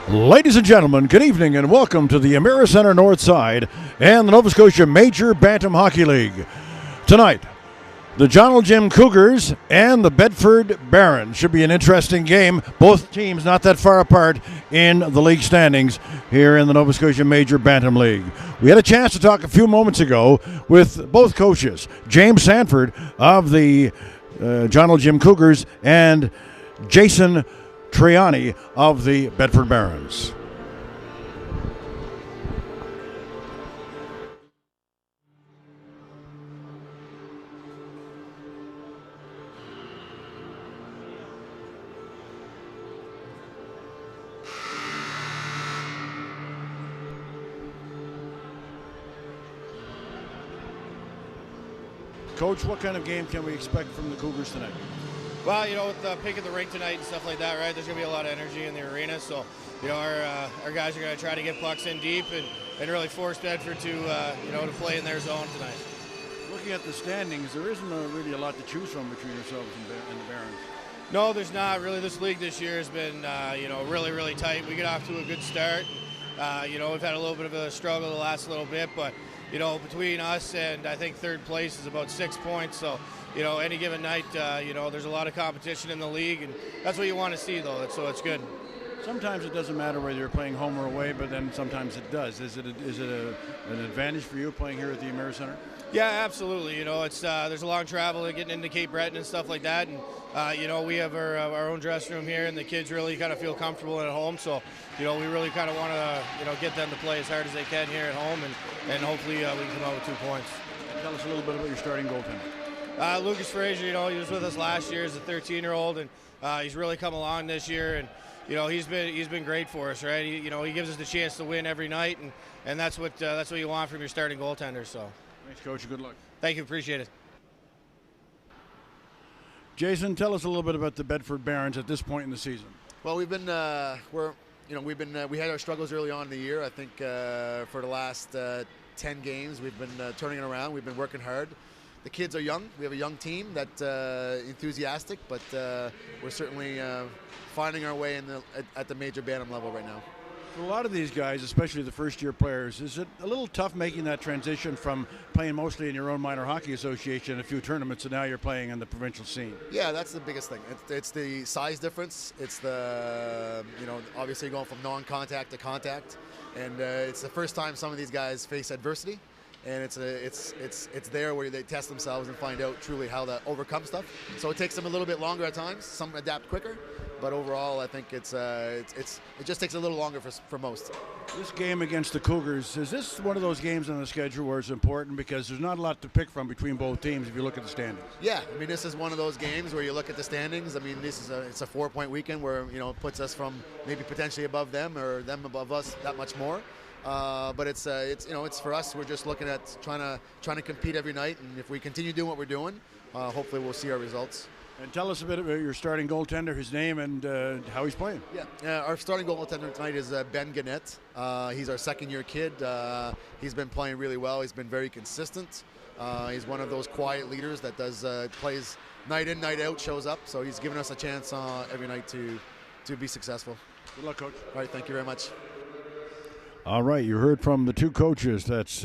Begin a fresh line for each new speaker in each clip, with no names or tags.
Ladies and gentlemen, good evening and welcome to the Emera Center North Side and the Nova Scotia Major Bantam Hockey League. Tonight, the Joneljim Cougars and the Bedford Barons. Should be an interesting game. Both teams not that far apart in the league standings here in the Nova Scotia Major Bantam League. We had a chance to talk a few moments ago with both coaches, James Sanford of the Joneljim Cougars and Jason Triani of the Bedford Barons. Coach, what kind of game can we expect from the Cougars tonight?
Well, with the pick of the rink tonight and stuff like that, right, there's going to be a lot of energy in the arena. So, our guys are going to try to get pucks in deep and really force Bedford to play in their zone tonight.
Looking at the standings, there isn't really a lot to choose from between yourselves and the Barons.
No, there's not really. This league this year has been, really, really tight. We get off to a good start. We've had a little bit of a struggle the last little bit, but, between us and I think third place is about 6 points. So, any given night, there's a lot of competition in the league, and that's what you want to see, though. So it's good.
Sometimes it doesn't matter whether you're playing home or away, but then sometimes it does. Is it an advantage for you playing here at the Emera Center?
Yeah, absolutely. It's there's a long travel getting into Cape Breton and stuff like that, and we have our own dressing room here, and the kids really kind of feel comfortable at home. So, we really kind of want to get them to play as hard as they can here at home, and hopefully we can come out with 2 points.
Tell us a little bit about your starting goaltender.
Lucas Frazier, he was with us last year as a 13-year-old, and he's really come along this year, and he's been great for us, right? He gives us the chance to win every night, and that's what you want from your starting goaltender. So,
thanks, Coach. Good luck.
Thank you. Appreciate it.
Jason, tell us a little bit about the Bedford Barons at this point in the season.
Well, we've been we had our struggles early on in the year. I think for the last 10 games, we've been turning it around. We've been working hard. The kids are young. We have a young team that's enthusiastic, but we're certainly finding our way at the major Bantam level right now.
For a lot of these guys, especially the first-year players, is it a little tough making that transition from playing mostly in your own minor hockey association, a few tournaments, and now you're playing in the provincial scene?
Yeah, that's the biggest thing. It's the size difference. It's the obviously going from non-contact to contact, and it's the first time some of these guys face adversity. And it's there where they test themselves and find out truly how to overcome stuff. So it takes them a little bit longer at times. Some adapt quicker, but overall, I think it just takes a little longer for most.
This game against the Cougars, is this one of those games on the schedule where it's important because there's not a lot to pick from between both teams if you look at the standings?
Yeah, I mean, this is one of those games where you look at the standings. I mean, it's a 4-point weekend where it puts us from maybe potentially above them or them above us that much more. But it's for us. We're just looking at trying to compete every night, and if we continue doing what we're doing, hopefully we'll see our results.
And tell us a bit about your starting goaltender, his name, and how he's playing.
Yeah, our starting goaltender tonight is Ben Gannett. He's our second-year kid. He's been playing really well. He's been very consistent. He's one of those quiet leaders that plays night in, night out, shows up. So he's given us a chance every night to be successful.
Good luck, Coach.
All right, thank you very much.
All right, you heard from the two coaches. That's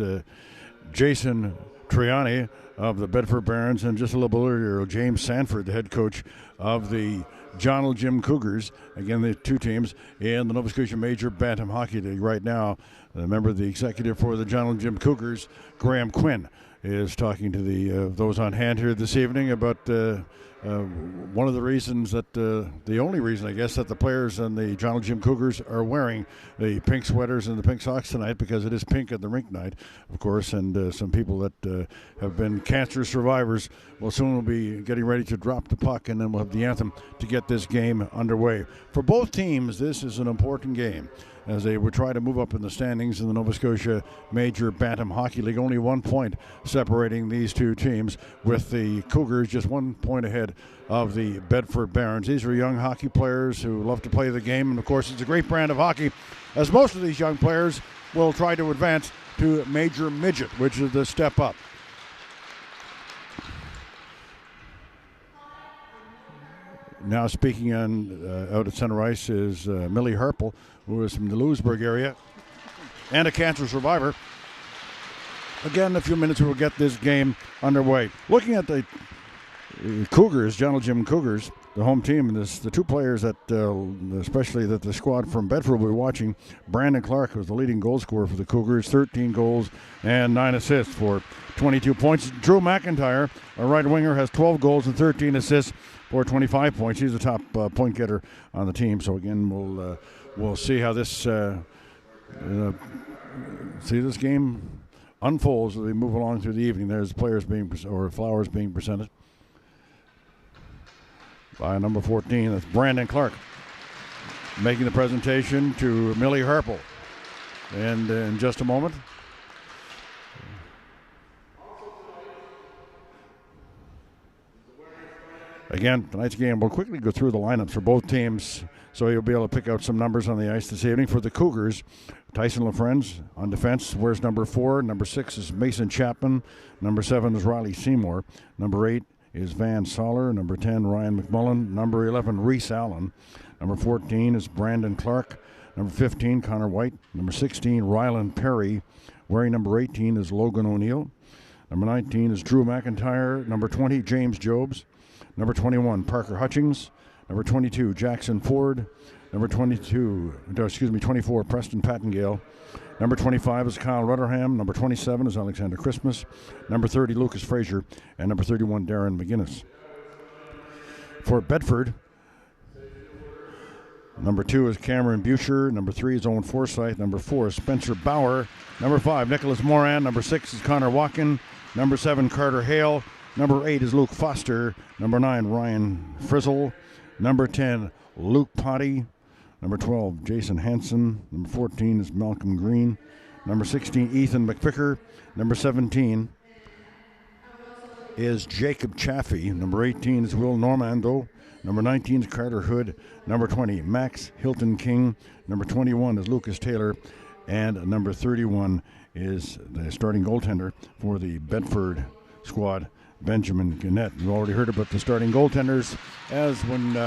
Jason Triani of the Bedford Barons, and just a little bit earlier, James Sanford, the head coach of the Joneljim Cougars. Again, the two teams in the Nova Scotia Major Bantam Hockey League right now. A member of the executive for the Joneljim Cougars, Graham Quinn, is talking to those on hand here this evening about one of the reasons the only reason, I guess, that the players and the Joneljim Cougars are wearing the pink sweaters and the pink socks tonight, because it is pink at the rink night, of course, and some people that have been cancer survivors will soon be getting ready to drop the puck, and then we'll have the anthem to get this game underway. For both teams, this is an important game, as they would try to move up in the standings in the Nova Scotia Major Bantam Hockey League. Only 1 point separating these two teams, with the Cougars just 1 point ahead of the Bedford Barons. These are young hockey players who love to play the game, and of course it's a great brand of hockey, as most of these young players will try to advance to Major Midget, which is the step up. Now speaking on out at center ice is Millie Harple, who is from the Lewisburg area and a cancer survivor. Again, in a few minutes we will get this game underway. Looking at the Cougars, Joneljim Cougars, the home team, and the two players that, especially that the squad from Bedford will be watching. Brandon Clark was the leading goal scorer for the Cougars, 13 goals and 9 assists for 22 points. Drew McIntyre, a right winger, has 12 goals and 13 assists for 25 points. He's the top point getter on the team. So again, we'll see how this game unfolds as we move along through the evening. There's flowers being presented by number 14. That's Brandon Clark making the presentation to Millie Harple. And in just a moment, again, tonight's game, we'll quickly go through the lineups for both teams so you'll be able to pick out some numbers on the ice this evening. For the Cougars, Tyson LaFrenz on defense wears number 4. Number 6 is Mason Chapman. Number 7 is Riley Seymour. Number 8 is Van Soller. Number 10, Ryan McMullen. Number 11, Reese Allen. Number 14 is Brandon Clark. Number 15, Connor White. Number 16, Rylan Perry. Wearing number 18 is Logan O'Neill. Number 19 is Drew McIntyre. Number 20, James Jobs. Number 21, Parker Hutchings. Number 22, Jackson Ford. Number 24, Preston Pattengale. Number 25 is Kyle Rutherham. Number 27 is Alexander Christmas. Number 30, Lucas Frazier. And number 31, Darren McGinnis. For Bedford, number 2 is Cameron Buescher. Number 3 is Owen Forsyth. Number 4 is Spencer Bauer. Number 5, Nicholas Moran. Number 6 is Connor Watkin. Number 7, Carter Hale. Number 8 is Luke Foster. Number 9, Ryan Frizzle. Number 10, Luke Potty. Number 12, Jason Hansen. Number 14 is Malcolm Green. Number 16, Ethan McVicker. Number 17 is Jacob Chaffee. Number 18 is Will Normando. Number 19 is Carter Hood. Number 20, Max Hilton King. Number 21 is Lucas Taylor. And number 31 is the starting goaltender for the Bedford squad, Benjamin Gannett. You already heard about the starting goaltenders as when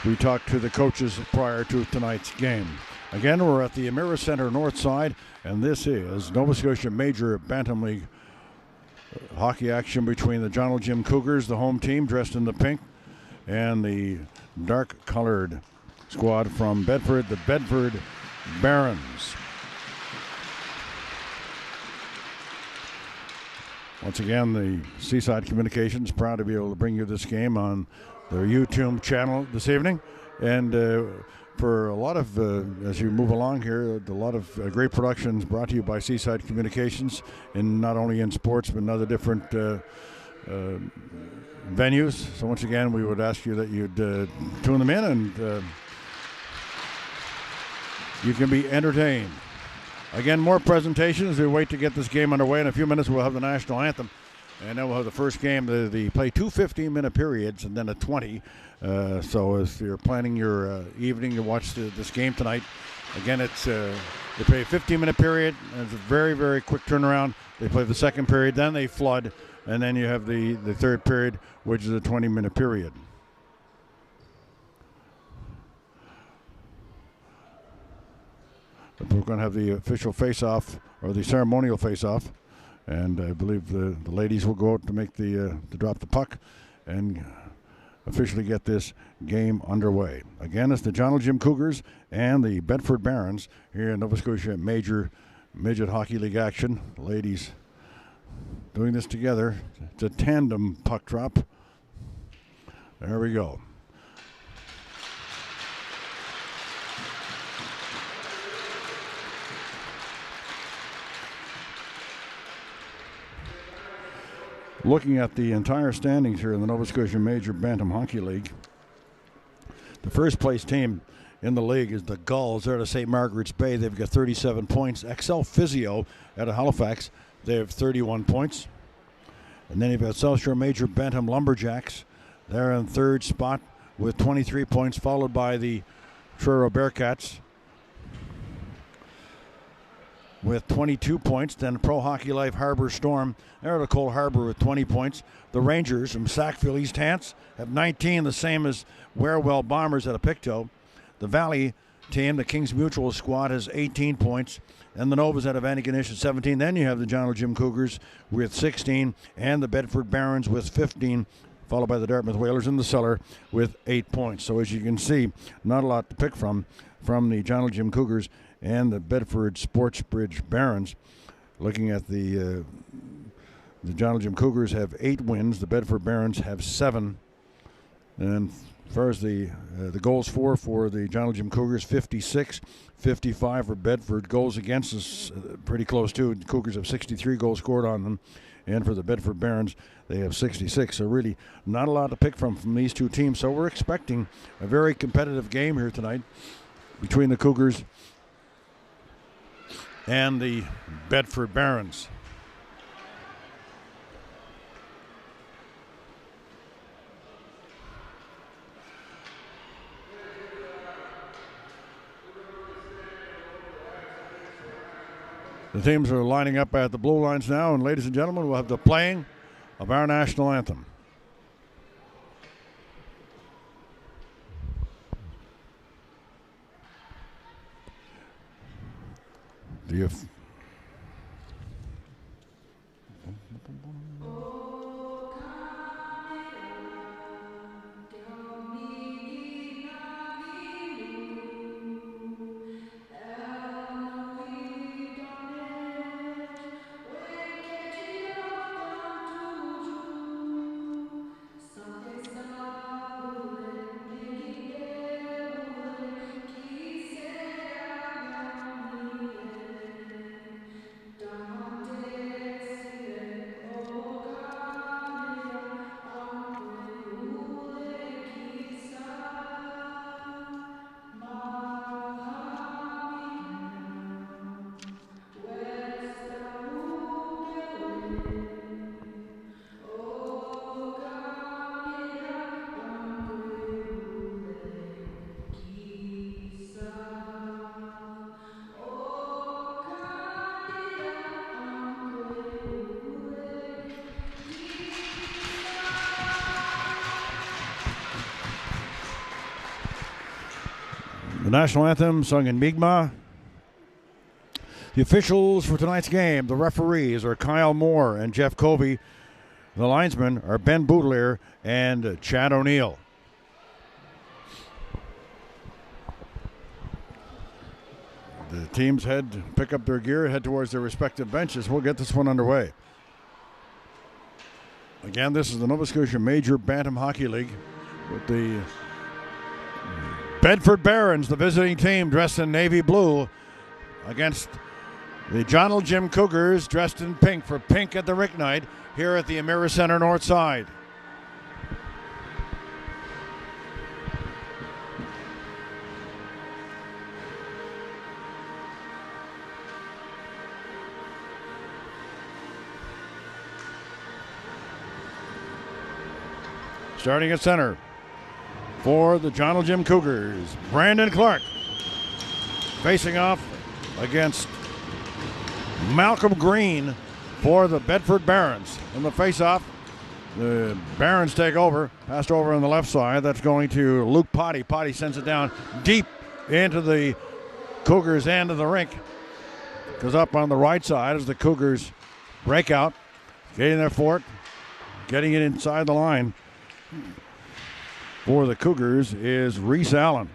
we talked to the coaches prior to tonight's game. Again, we're at the Emira Center North Side, and this is Nova Scotia Major Bantam League hockey action between the Joneljim Cougars, the home team, dressed in the pink, and the dark-colored squad from Bedford, the Bedford Barons. Once again, the Seaside Communications proud to be able to bring you this game on their YouTube channel this evening. And for a lot of, as you move along here, a lot of great productions brought to you by Seaside Communications, and not only in sports, but in other different venues. So once again, we would ask you that you'd tune them in, and you can be entertained. Again, more presentations as we wait to get this game underway. In a few minutes, we'll have the national anthem, and then we'll have the first game. They play 2 15-minute periods and then a 20. So if you're planning your evening to watch this game tonight, again, it's they play a 15-minute period, and it's a very, very quick turnaround. They play the second period, then they flood, and then you have the third period, which is a 20-minute period. We're going to have the official face-off, or the ceremonial face-off, and I believe the ladies will go out to make to drop the puck and officially get this game underway. Again, it's the Joneljim Cougars and the Bedford Barons here in Nova Scotia Major Midget Hockey League action. Ladies doing this together. It's a tandem puck drop. There we go. Looking at the entire standings here in the Nova Scotia Major Bantam Hockey League, the first place team in the league is the Gulls. They're out of St. Margaret's Bay. They've got 37 points. Excel Physio out of Halifax, they have 31 points. And then you've got South Shore Major Bantam Lumberjacks. They're in third spot with 23 points, followed by the Truro Bearcats. with 22 points. Then Pro Hockey Life Harbor Storm, they're out of Cole Harbor with 20 points. The Rangers from Sackville East Hants have 19, the same as Warewell Bombers out of Pictou. The Valley team, the Kings Mutual squad, has 18 points. And the Novas out of Antigonish at 17. Then you have the Joneljim Cougars with 16 and the Bedford Barons with 15, followed by the Dartmouth Whalers in the cellar with 8 points. So as you can see, not a lot to pick from the Joneljim Cougars and the Bedford Sportsbridge Barons. Looking at the Joneljim Cougars have 8 wins. The Bedford Barons have 7. And as far as the goals for the Joneljim Cougars, 56, 55 for Bedford. Goals against us pretty close too. The Cougars have 63 goals scored on them. And for the Bedford Barons, they have 66. So really not a lot to pick from these two teams. So we're expecting a very competitive game here tonight between the Cougars and the Bedford Barons. The teams are lining up at the blue lines now, and ladies and gentlemen, we'll have the playing of our national anthem. The national anthem sung in Mi'kmaq. The officials for tonight's game, the referees, are Kyle Moore and Jeff Covey. The linesmen are Ben Boudelier and Chad O'Neill. The teams pick up their gear, head towards their respective benches. We'll get this one underway. Again, this is the Nova Scotia Major Bantam Hockey League with the Bedford Barons, the visiting team, dressed in navy blue, against the Joneljim Cougars, dressed in pink for Pink at the Rink Night here at the Emira Center North Side. Starting at center for the Joneljim Cougars, Brandon Clark, facing off against Malcolm Green for the Bedford Barons. In the face-off, the Barons take over, passed over on the left side. That's going to Luke Potty. Potty sends it down deep into the Cougars' end of the rink. Goes up on the right side as the Cougars break out, getting their fort, getting it inside the line. For the Cougars is Reese Allen.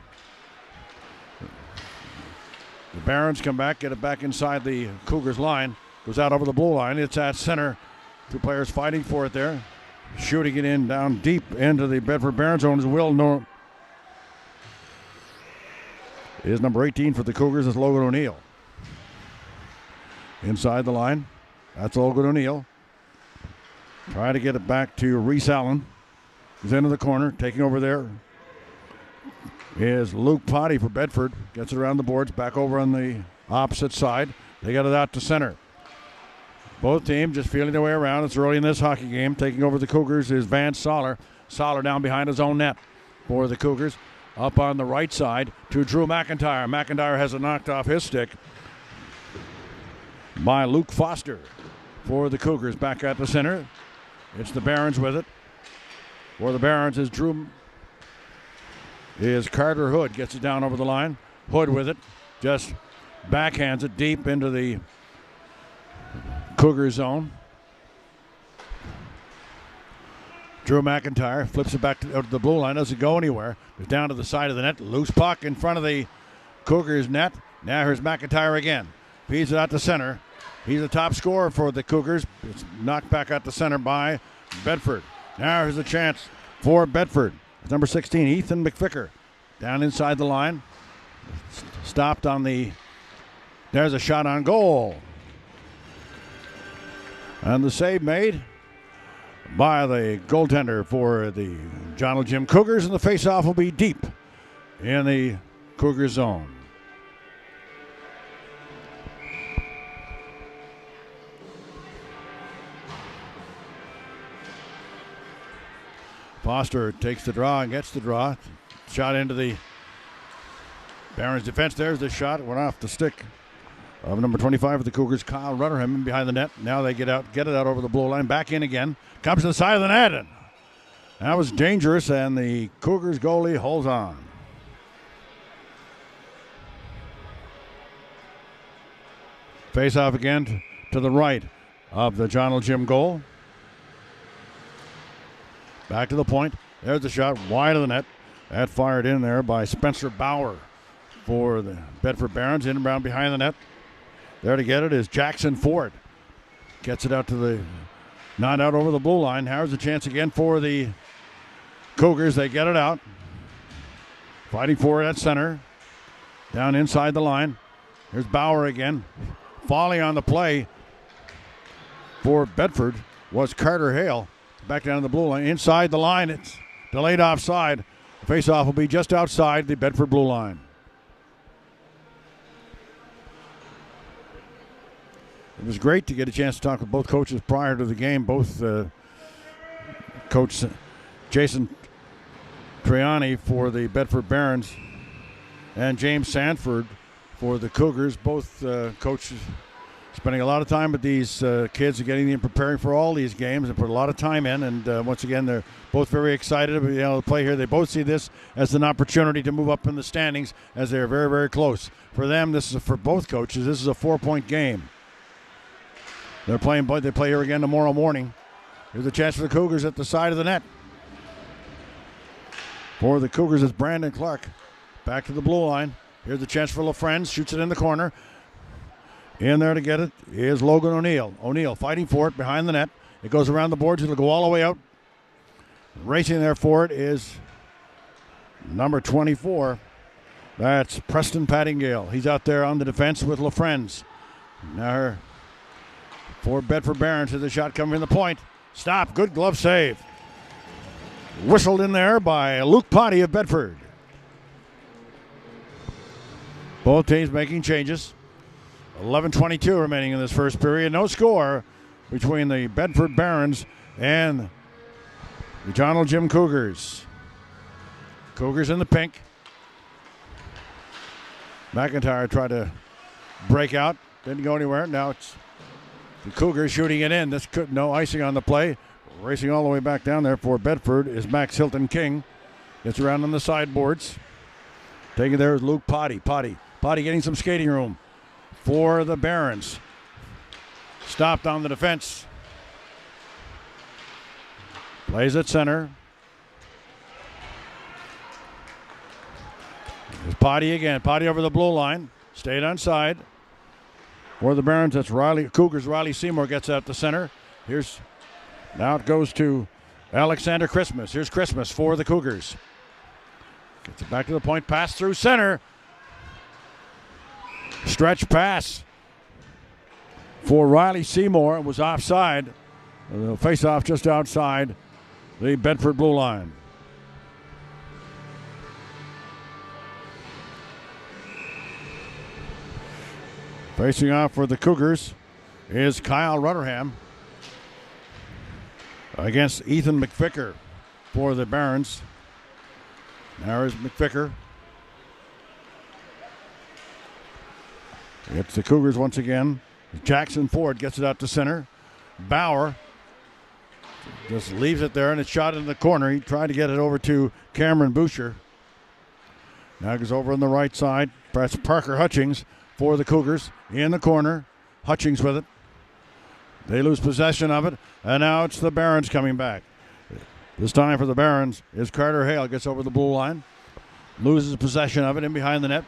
The Barons come back, get it back inside the Cougars line. Goes out over the blue line. It's at center. Two players fighting for it there. Shooting it in down deep into the Bedford Barons zone is Will Norm. Is number 18 for the Cougars is Logan O'Neill. Inside the line. That's Logan O'Neill. Try to get it back to Reese Allen. He's into the corner, taking over there is Luke Potty for Bedford. Gets it around the boards, back over on the opposite side. They got it out to center. Both teams just feeling their way around. It's early in this hockey game. Taking over the Cougars is Vance Soller. Soller down behind his own net for the Cougars. Up on the right side to Drew McIntyre. McIntyre has it knocked off his stick. by Luke Foster for the Cougars. Back at the center. It's the Barons with it. For the Barons is Carter Hood. Gets it down over the line. Hood with it. Just backhands it deep into the Cougar zone. Drew McIntyre flips it back out to the blue line. Doesn't go anywhere. It's down to the side of the net. Loose puck in front of the Cougars net. Now here's McIntyre again. Feeds it out to center. He's the top scorer for the Cougars. It's knocked back out to center by Bedford. Now here's a chance for Bedford. It's number 16, Ethan McVicker. Down inside the line. Stopped on the... There's a shot on goal. And the save made by the goaltender for the Joneljim Cougars, and the faceoff will be deep in the Cougar zone. Foster takes the draw and gets the draw. Shot into the Barons defense. There's the shot. It went off the stick of number 25 of the Cougars, Kyle Rutherham, behind the net. Now they get it out over the blue line. Back in again. Comes to the side of the net. And that was dangerous, and the Cougars goalie holds on. Face off again to the right of the Joneljim goal. Back to the point. There's the shot wide of the net. That fired in there by Spencer Bauer for the Bedford Barons. Inbound behind the net. There to get it is Jackson Ford. Gets it out to the... Not out over the blue line. Here's a chance again for the Cougars. They get it out. Fighting for it at center. Down inside the line. Here's Bauer again. Falling on the play for Bedford was Carter Hale. Back down to the blue line. Inside the line. It's delayed offside. Face-off will be just outside the Bedford blue line. It was great to get a chance to talk with both coaches prior to the game. Both Coach Jason Triani for the Bedford Barons and James Sanford for the Cougars. Both coaches spending a lot of time with these kids and getting them preparing for all these games and put a lot of time in. And once again, they're both very excited to play here. They both see this as an opportunity to move up in the standings as they're very, very close. For them, for both coaches, this is a 4-point game. They play here again tomorrow morning. Here's a chance for the Cougars at the side of the net. For the Cougars, it's Brandon Clark. Back to the blue line. Here's the chance for LaFrance. Shoots it in the corner. In there to get it is Logan O'Neill. O'Neill fighting for it behind the net. It goes around the boards. It'll go all the way out. Racing there for it is number 24. That's Preston Pattingale. He's out there on the defense with LaFrance. Now for Bedford Barons, there's a shot coming in the point. Stop. Good glove save. Whistled in there by Luke Potty of Bedford. Both teams making changes. 11:22 remaining in this first period. No score between the Bedford Barons and the Joneljim Cougars. Cougars in the pink. McIntyre tried to break out. Didn't go anywhere. Now it's the Cougars shooting it in. No icing on the play. Racing all the way back down there for Bedford is Max Hilton King. Gets around on the sideboards. Taking there is Luke Potty. Potty getting some skating room for the Barons. Stopped on the defense. Plays at center. There's Potty again. Potty over the blue line. Stayed on side. For the Barons, that's Cougars. Riley Seymour gets out the center. Now it goes to Alexander Christmas. Here's Christmas for the Cougars. Gets it back to the point. Pass through center. Stretch pass for Riley Seymour. It was offside. Face off just outside the Bedford blue line. Facing off for the Cougars is Kyle Rutherham against Ethan McVicker for the Barons. Now is McVicker. It's the Cougars once again. Jackson Ford gets it out to center. Bauer just leaves it there, and it's shot in the corner. He tried to get it over to Cameron Boucher. Now goes over on the right side. Press Parker Hutchings for the Cougars in the corner. Hutchings with it. They lose possession of it, and now it's the Barons coming back. This time for the Barons is Carter Hale. Gets over the blue line. Loses possession of it in behind the net.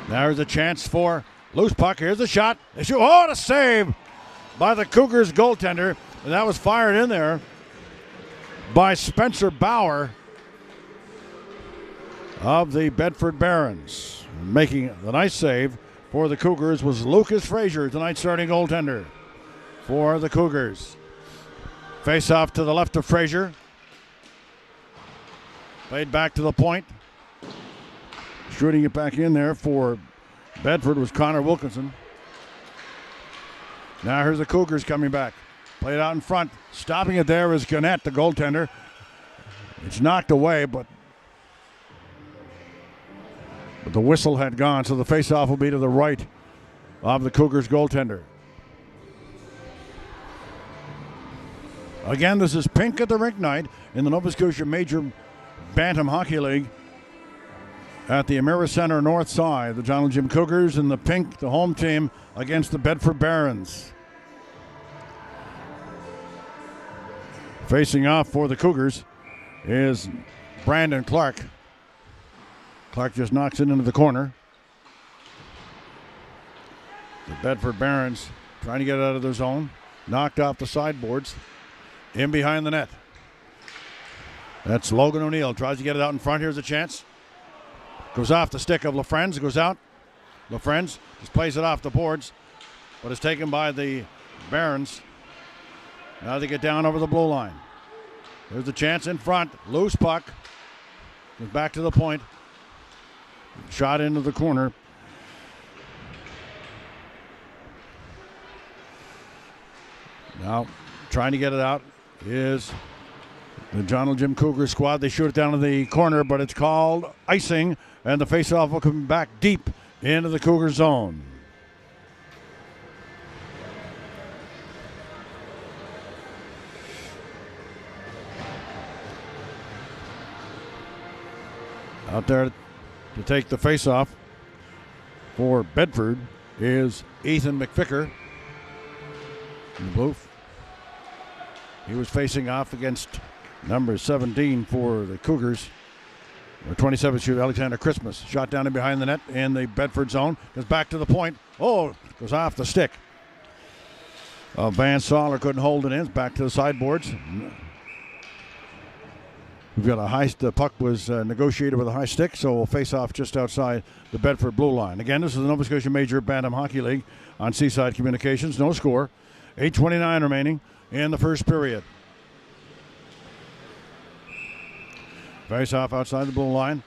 There's a chance for loose puck. Here's the shot. They shoot. Oh, a save by the Cougars goaltender. And that was fired in there by Spencer Bauer of the Bedford Barons. Making the nice save for the Cougars was Lucas Frazier, tonight's starting goaltender for the Cougars. Face off to the left of Frazier. Played back to the point. Shooting it back in there for Bedford was Connor Wilkinson. Now here's the Cougars coming back. Played out in front. Stopping it there is Gannett, the goaltender. It's knocked away, but the whistle had gone, so the faceoff will be to the right of the Cougars goaltender. Again, this is Pink at the Rink night in the Nova Scotia Major Bantam Hockey League at the Emera Center North Side. The Joneljim Cougars and the Pink, the home team, against the Bedford Barons. Facing off for the Cougars is Brandon Clark. Clark just knocks it into the corner. The Bedford Barons trying to get it out of their zone. Knocked off the sideboards. In behind the net. That's Logan O'Neill. Tries to get it out in front. Here's a chance. Goes off the stick of LaFrenz. Goes out. LaFrenz just plays it off the boards, but it's taken by the Barons. Now they get down over the blue line. There's a chance in front. Loose puck. Goes back to the point. Shot into the corner. Now trying to get it out is the Joneljim Cougar squad. They shoot it down to the corner, but it's called icing, and the faceoff will come back deep into the Cougar zone. Out there to take the faceoff for Bedford is Ethan McVicker in the blue. He was facing off against number 17 for the Cougars. Or 27 shoot Alexander Christmas. Shot down in behind the net in the Bedford zone. Goes back to the point. Oh, goes off the stick. Van Soller couldn't hold it in. It's back to the sideboards. We've got a high. The puck was negotiated with a high stick, so we'll face off just outside the Bedford blue line. Again, this is the Nova Scotia Major Bantam Hockey League on Seaside Communications. No score. 8:29 remaining in the first period. Face off outside the blue line.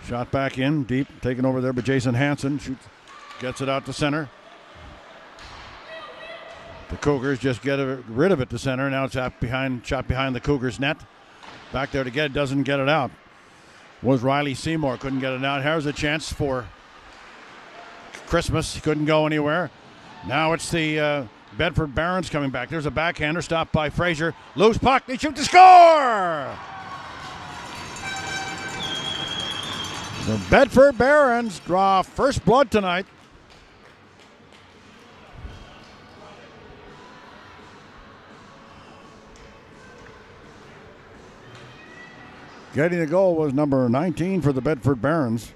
Shot back in deep, taken over there by Jason Hansen. Shoots, gets it out to center. The Cougars just get rid of it to center. Now it's shot behind the Cougars net. Back there to get it, doesn't get it out. Was Riley Seymour, couldn't get it out. Here's a chance for Christmas, couldn't go anywhere. Now it's the Bedford Barons coming back. There's a backhander stopped by Frazier. Loose puck, they shoot to score! The Bedford Barons draw first blood tonight. Getting the goal was number 19 for the Bedford Barons.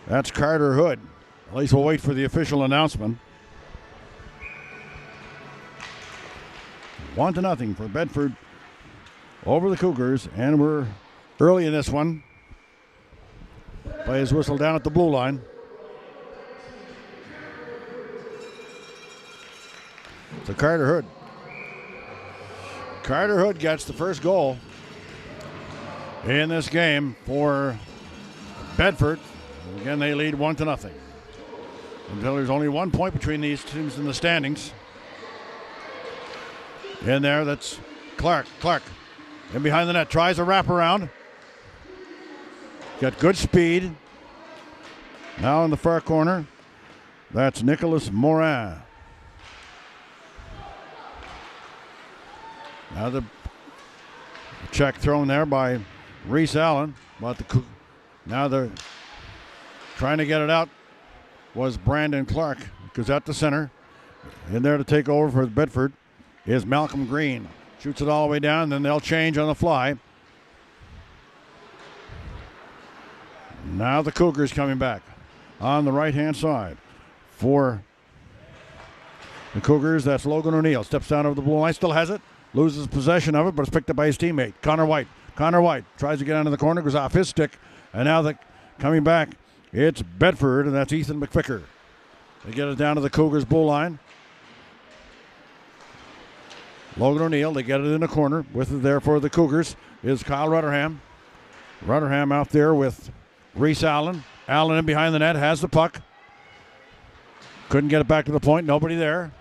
That's Carter Hood. At least we'll wait for the official announcement. 1-0 for Bedford over the Cougars, and we're early in this one. Play his whistle down at the blue line. So Carter Hood. Carter Hood gets the first goal in this game for Bedford. Again, they lead 1-0. Until there's only 1 point between these teams in the standings. In there, that's Clark. Clark in behind the net, tries a wraparound. Got good speed. Now in the far corner That's Nicholas Morin. Now the check thrown there by Reese Allen. But now they're trying to get it out was Brandon Clark. Goes out to center. In there to take over for Bedford is Malcolm Green. Shoots it all the way down, then they'll change on the fly. Now the Cougars coming back on the right-hand side. For the Cougars, that's Logan O'Neill. Steps down over the blue line, still has it. Loses possession of it, but it's picked up by his teammate, Connor White. Connor White tries to get into the corner, goes off his stick. And now coming back, it's Bedford, and that's Ethan McVicker. They get it down to the Cougars' blue line. Logan O'Neill, they get it in the corner. With it there for the Cougars is Kyle Rutherham. Rutherham out there with Reese Allen. Allen in behind the net, has the puck. Couldn't get it back to the point, nobody there.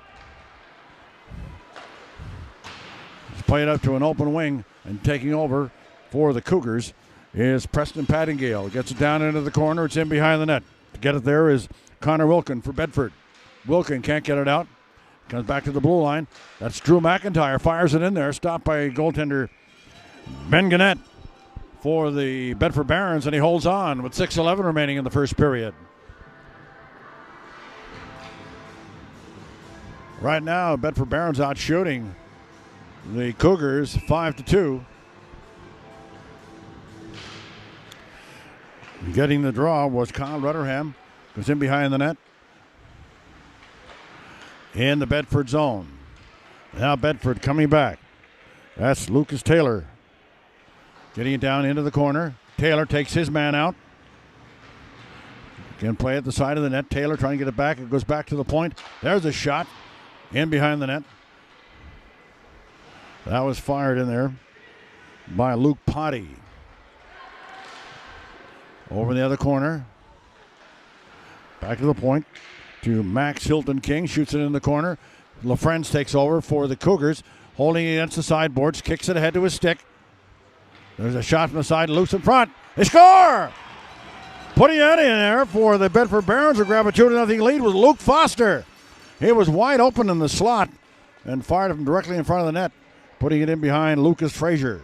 Just play it up to an open wing, and taking over for the Cougars is Preston Pattingale. Gets it down into the corner, it's in behind the net. To get it there is Connor Wilkin for Bedford. Wilkin can't get it out. Comes back to the blue line. That's Drew McIntyre. Fires it in there. Stopped by goaltender Ben Gannett for the Bedford Barons, and he holds on with 6:11 remaining in the first period. Right now, Bedford Barons out shooting the Cougars 5-2. Getting the draw was Kyle Rutherham. Goes in behind the net. In the Bedford zone. Now Bedford coming back. That's Lucas Taylor. Getting it down into the corner. Taylor takes his man out. Can play at the side of the net. Taylor trying to get it back. It goes back to the point. There's a shot. In behind the net. That was fired in there by Luke Potty. Over in the other corner. Back to the point to Max Hilton King. Shoots it in the corner. LaFrance takes over for the Cougars. Holding it against the sideboards. Kicks it ahead to his stick. There's a shot from the side. Loose in front. They score! Putting it in there for the Bedford Barons to grab a 2-0 lead was Luke Foster. He was wide open in the slot and fired him directly in front of the net. Putting it in behind Lucas Frazier.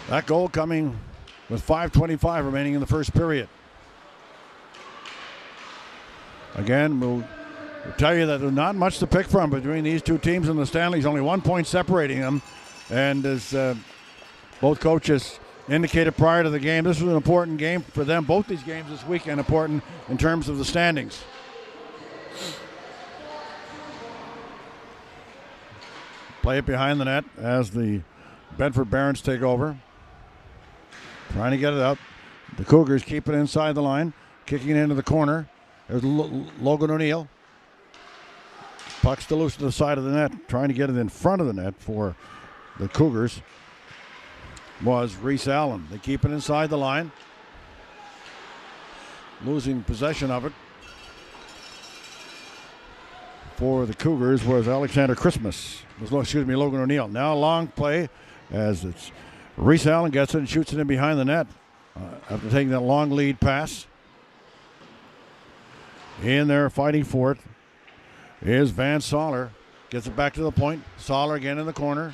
That goal coming with 5:25 remaining in the first period. Again, we'll tell you that there's not much to pick from between these two teams in the Stanley's. Only 1 point separating them. And as both coaches indicated prior to the game, this was an important game for them. Both these games this weekend important in terms of the standings. Play it behind the net as the Bedford Barons take over. Trying to get it out. The Cougars keep it inside the line. Kicking it into the corner. There's Logan O'Neill. Puck still loose to the side of the net. Trying to get it in front of the net for the Cougars was Reese Allen. They keep it inside the line. Losing possession of it for the Cougars was Alexander Christmas. Logan O'Neill. Now a long play as it's Reese Allen gets it and shoots it in behind the net after taking that long lead pass. In there fighting for it is Van Soller. Gets it back to the point. Soller again in the corner.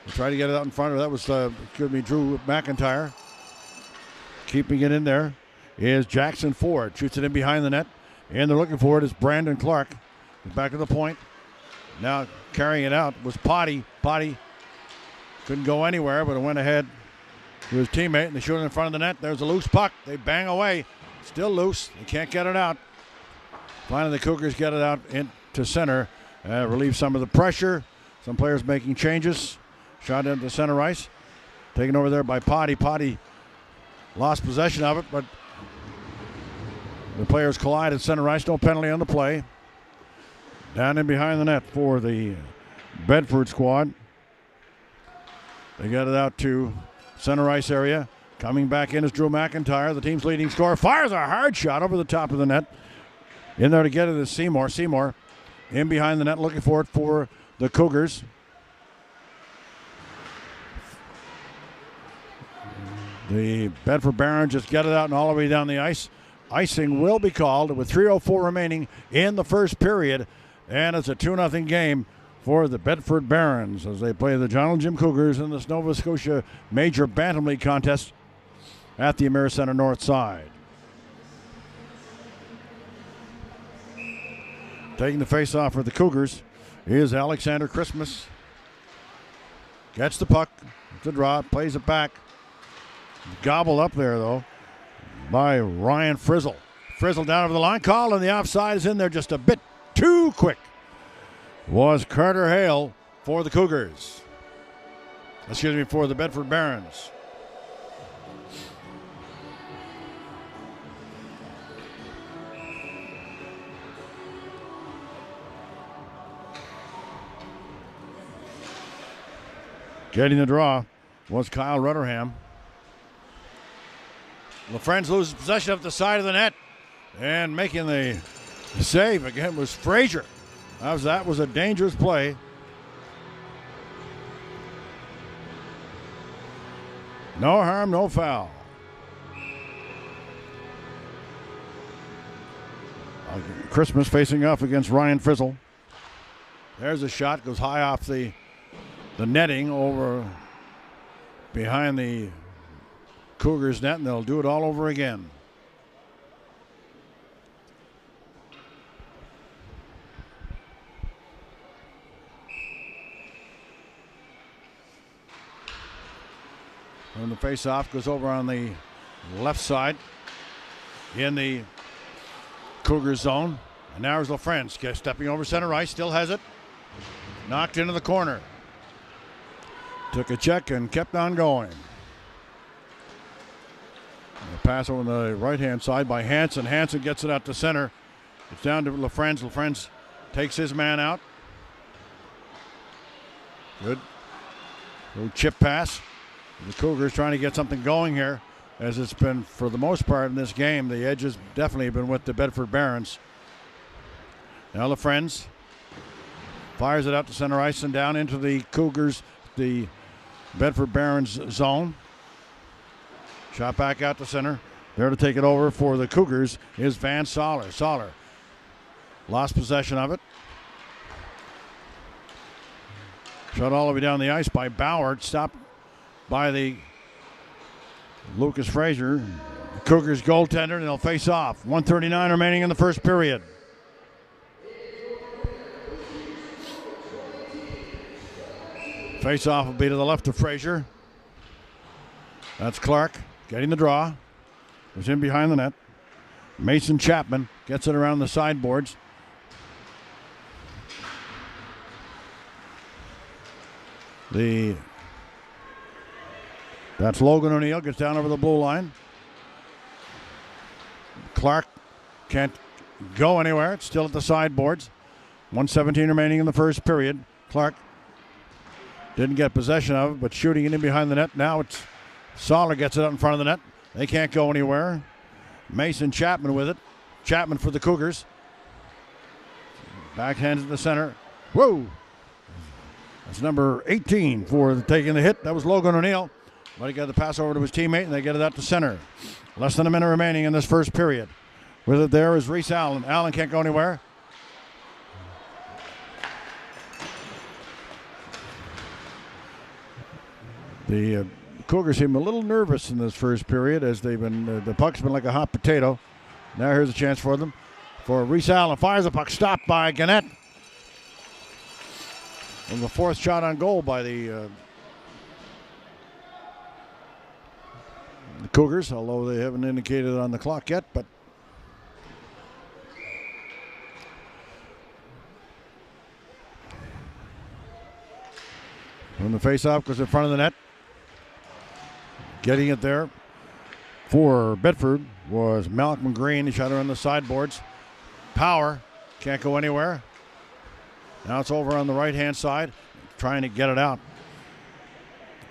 Try to get it out in front of her. That was Drew McIntyre. Keeping it in there is Jackson Ford. Shoots it in behind the net. And they're looking for it is Brandon Clark. Back to the point. Now carrying it out was Potty. Potty couldn't go anywhere, but it went ahead to his teammate, and they shoot it in front of the net. There's a loose puck. They bang away. Still loose. They can't get it out. Finally, the Cougars get it out into center. Relieve some of the pressure. Some players making changes. Shot into center ice. Taken over there by Potty. Potty lost possession of it, but the players collide at center ice. No penalty on the play. Down in behind the net for the Bedford squad. They get it out to center ice area. Coming back in is Drew McIntyre, the team's leading scorer. Fires a hard shot over the top of the net. In there to get it is Seymour. Seymour in behind the net looking for it for the Cougars. The Bedford Barons just get it out and all the way down the ice. Icing will be called with 3:04 remaining in the first period. And it's a 2-0 game for the Bedford Barons as they play the Joneljim Cougars in this Nova Scotia Major Bantam League contest at the Americenter North side. Taking the face-off for the Cougars is Alexander Christmas. Gets the puck to draw, plays it back. Gobbled up there, though, by Ryan Frizzle. Frizzle down over the line. Call, and the offside is in there just a bit too quick. Was Carter Hale for the Cougars. Excuse me, for the Bedford Barons. Getting the draw was Kyle Rutherham. LaFrance loses possession up the side of the net. And making the save again was Frazier. That was a dangerous play. No harm, no foul. Christmas facing off against Ryan Frizzle. There's a shot, goes high off the netting over behind the Cougars net, and they'll do it all over again. And the face-off goes over on the left side in the Cougar zone. And now is LaFrance stepping over center ice, still has it. Knocked into the corner. Took a check and kept on going. A pass over the right-hand side by Hansen. Hansen gets it out to center. It's down to LaFrance. LaFrance takes his man out. Good. Little chip pass. The Cougars trying to get something going here, as it's been, for the most part in this game, the edge has definitely been with the Bedford Barons. Now LaFrance fires it out to center ice and down into the Cougars, the Bedford Barons zone. Shot back out to center. There to take it over for the Cougars is Van Soller. Soller lost possession of it. Shot all the way down the ice by Bauer. Stopped by the Lucas Frazier. The Cougars goaltender, and they'll face off. 1:39 remaining in the first period. Face off will be to the left of Frazier. That's Clark getting the draw. Was in behind the net. Mason Chapman gets it around the sideboards. That's Logan O'Neill, gets down over the blue line. Clark can't go anywhere. It's still at the sideboards. 1:17 remaining in the first period. Clark didn't get possession of it, but shooting it in behind the net. Now it's Soller gets it out in front of the net. They can't go anywhere. Mason Chapman with it. Chapman for the Cougars. Backhands at the center. Whoa! That's number 18 for taking the hit. That was Logan O'Neill. But he got the pass over to his teammate, and they get it out to center. Less than a minute remaining in this first period. With it there is Reese Allen. Allen can't go anywhere. The Cougars seem a little nervous in this first period, as they've been the puck's been like a hot potato. Now here's a chance for them. For Reese Allen, fires the puck, stopped by Gannett. And the fourth shot on goal by the Cougars, although they haven't indicated on the clock yet, but when the face-off goes in front of the net, getting it there for Bedford was Malcolm Green. He shot her on the sideboards. Power can't go anywhere. Now it's over on the right-hand side, trying to get it out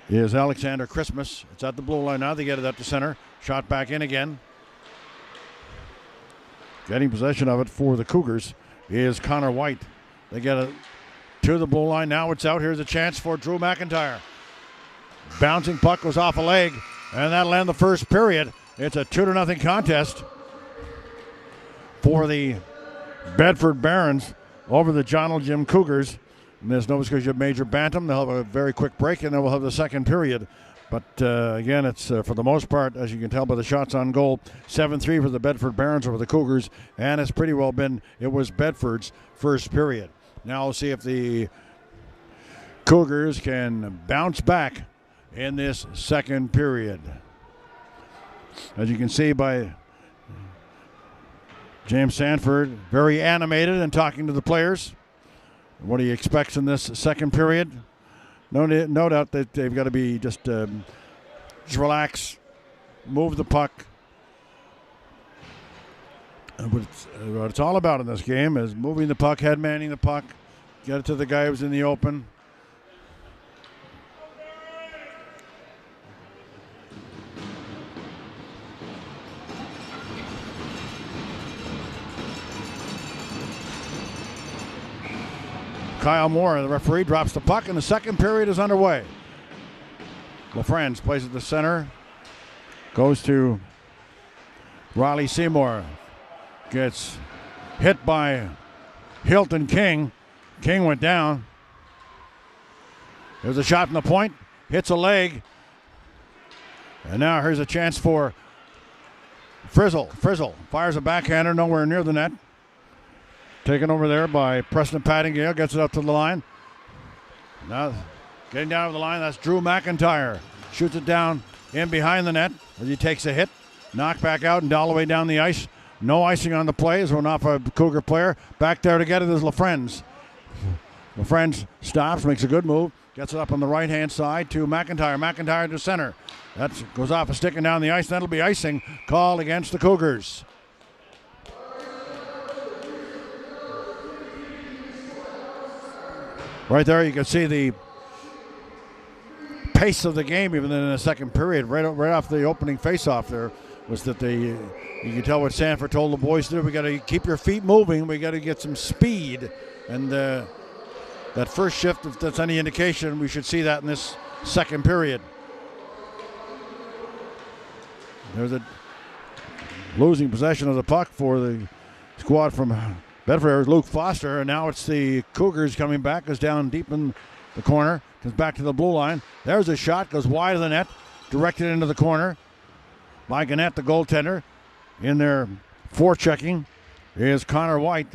is Alexander Christmas. It's at the blue line now. They get it up to center. Shot back in again. Getting possession of it for the Cougars is Connor White. They get it to the blue line. Now it's out. Here's a chance for Drew McIntyre. Bouncing puck goes off a leg, and that'll end the first period. It's a 2-0 contest for the Bedford Barons over the Joneljim Cougars. And there's Nova Scotia Major Bantam. They'll have a very quick break, and then we'll have the second period. But again, it's for the most part, as you can tell by the shots on goal, 7-3 for the Bedford Barons over the Cougars, and it's pretty well been, it was Bedford's first period. Now we'll see if the Cougars can bounce back in this second period. As you can see by James Sanford, very animated and talking to the players. What he expects in this second period. No doubt that they've got to be just relax, move the puck. What it's all about in this game is moving the puck, head manning the puck, get it to the guy who's in the open. Kyle Moore, the referee, drops the puck, and the second period is underway. LaFrance plays at the center. Goes to Riley Seymour. Gets hit by Hilton King. King went down. There's a shot from the point. Hits a leg. And now here's a chance for Frizzle. Frizzle fires a backhander nowhere near the net. Taken over there by Preston Pattingale. Gets it up to the line. Now getting down to the line, that's Drew McIntyre. Shoots it down in behind the net as he takes a hit. Knocked back out and all the way down the ice. No icing on the play as we're off a Cougar player. Back there to get it is LaFrance. LaFrance stops, makes a good move. Gets it up on the right-hand side to McIntyre. McIntyre to center. That goes off a stick and down the ice. That'll be icing called against the Cougars. Right there, you can see the pace of the game, even in the second period. Right off the opening face-off there, was that you can tell what Sanford told the boys to do. We got to keep your feet moving. We got to get some speed. And that first shift, if that's any indication, we should see that in this second period. There's a losing possession of the puck for the squad from Bedford. Luke Foster, and now it's the Cougars coming back. Goes down deep in the corner, comes back to the blue line. There's a shot, goes wide of the net, directed into the corner by Gannett, the goaltender. In there forechecking is Connor White.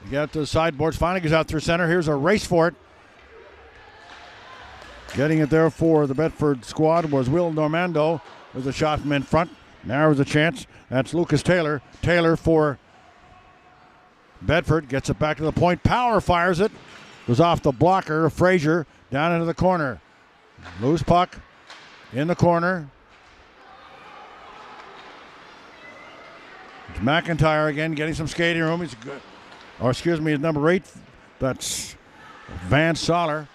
He got to the sideboards, finally gets out through center. Here's a race for it. Getting it there for the Bedford squad was Will Normando. There's a shot from in front. Now there's a chance. That's Lucas Taylor. Taylor for Bedford gets it back to the point. Power fires it. Goes off the blocker. Frazier down into the corner. Loose puck in the corner. It's McIntyre again getting some skating room. He's good. Or excuse me, number 8. That's Van Soller.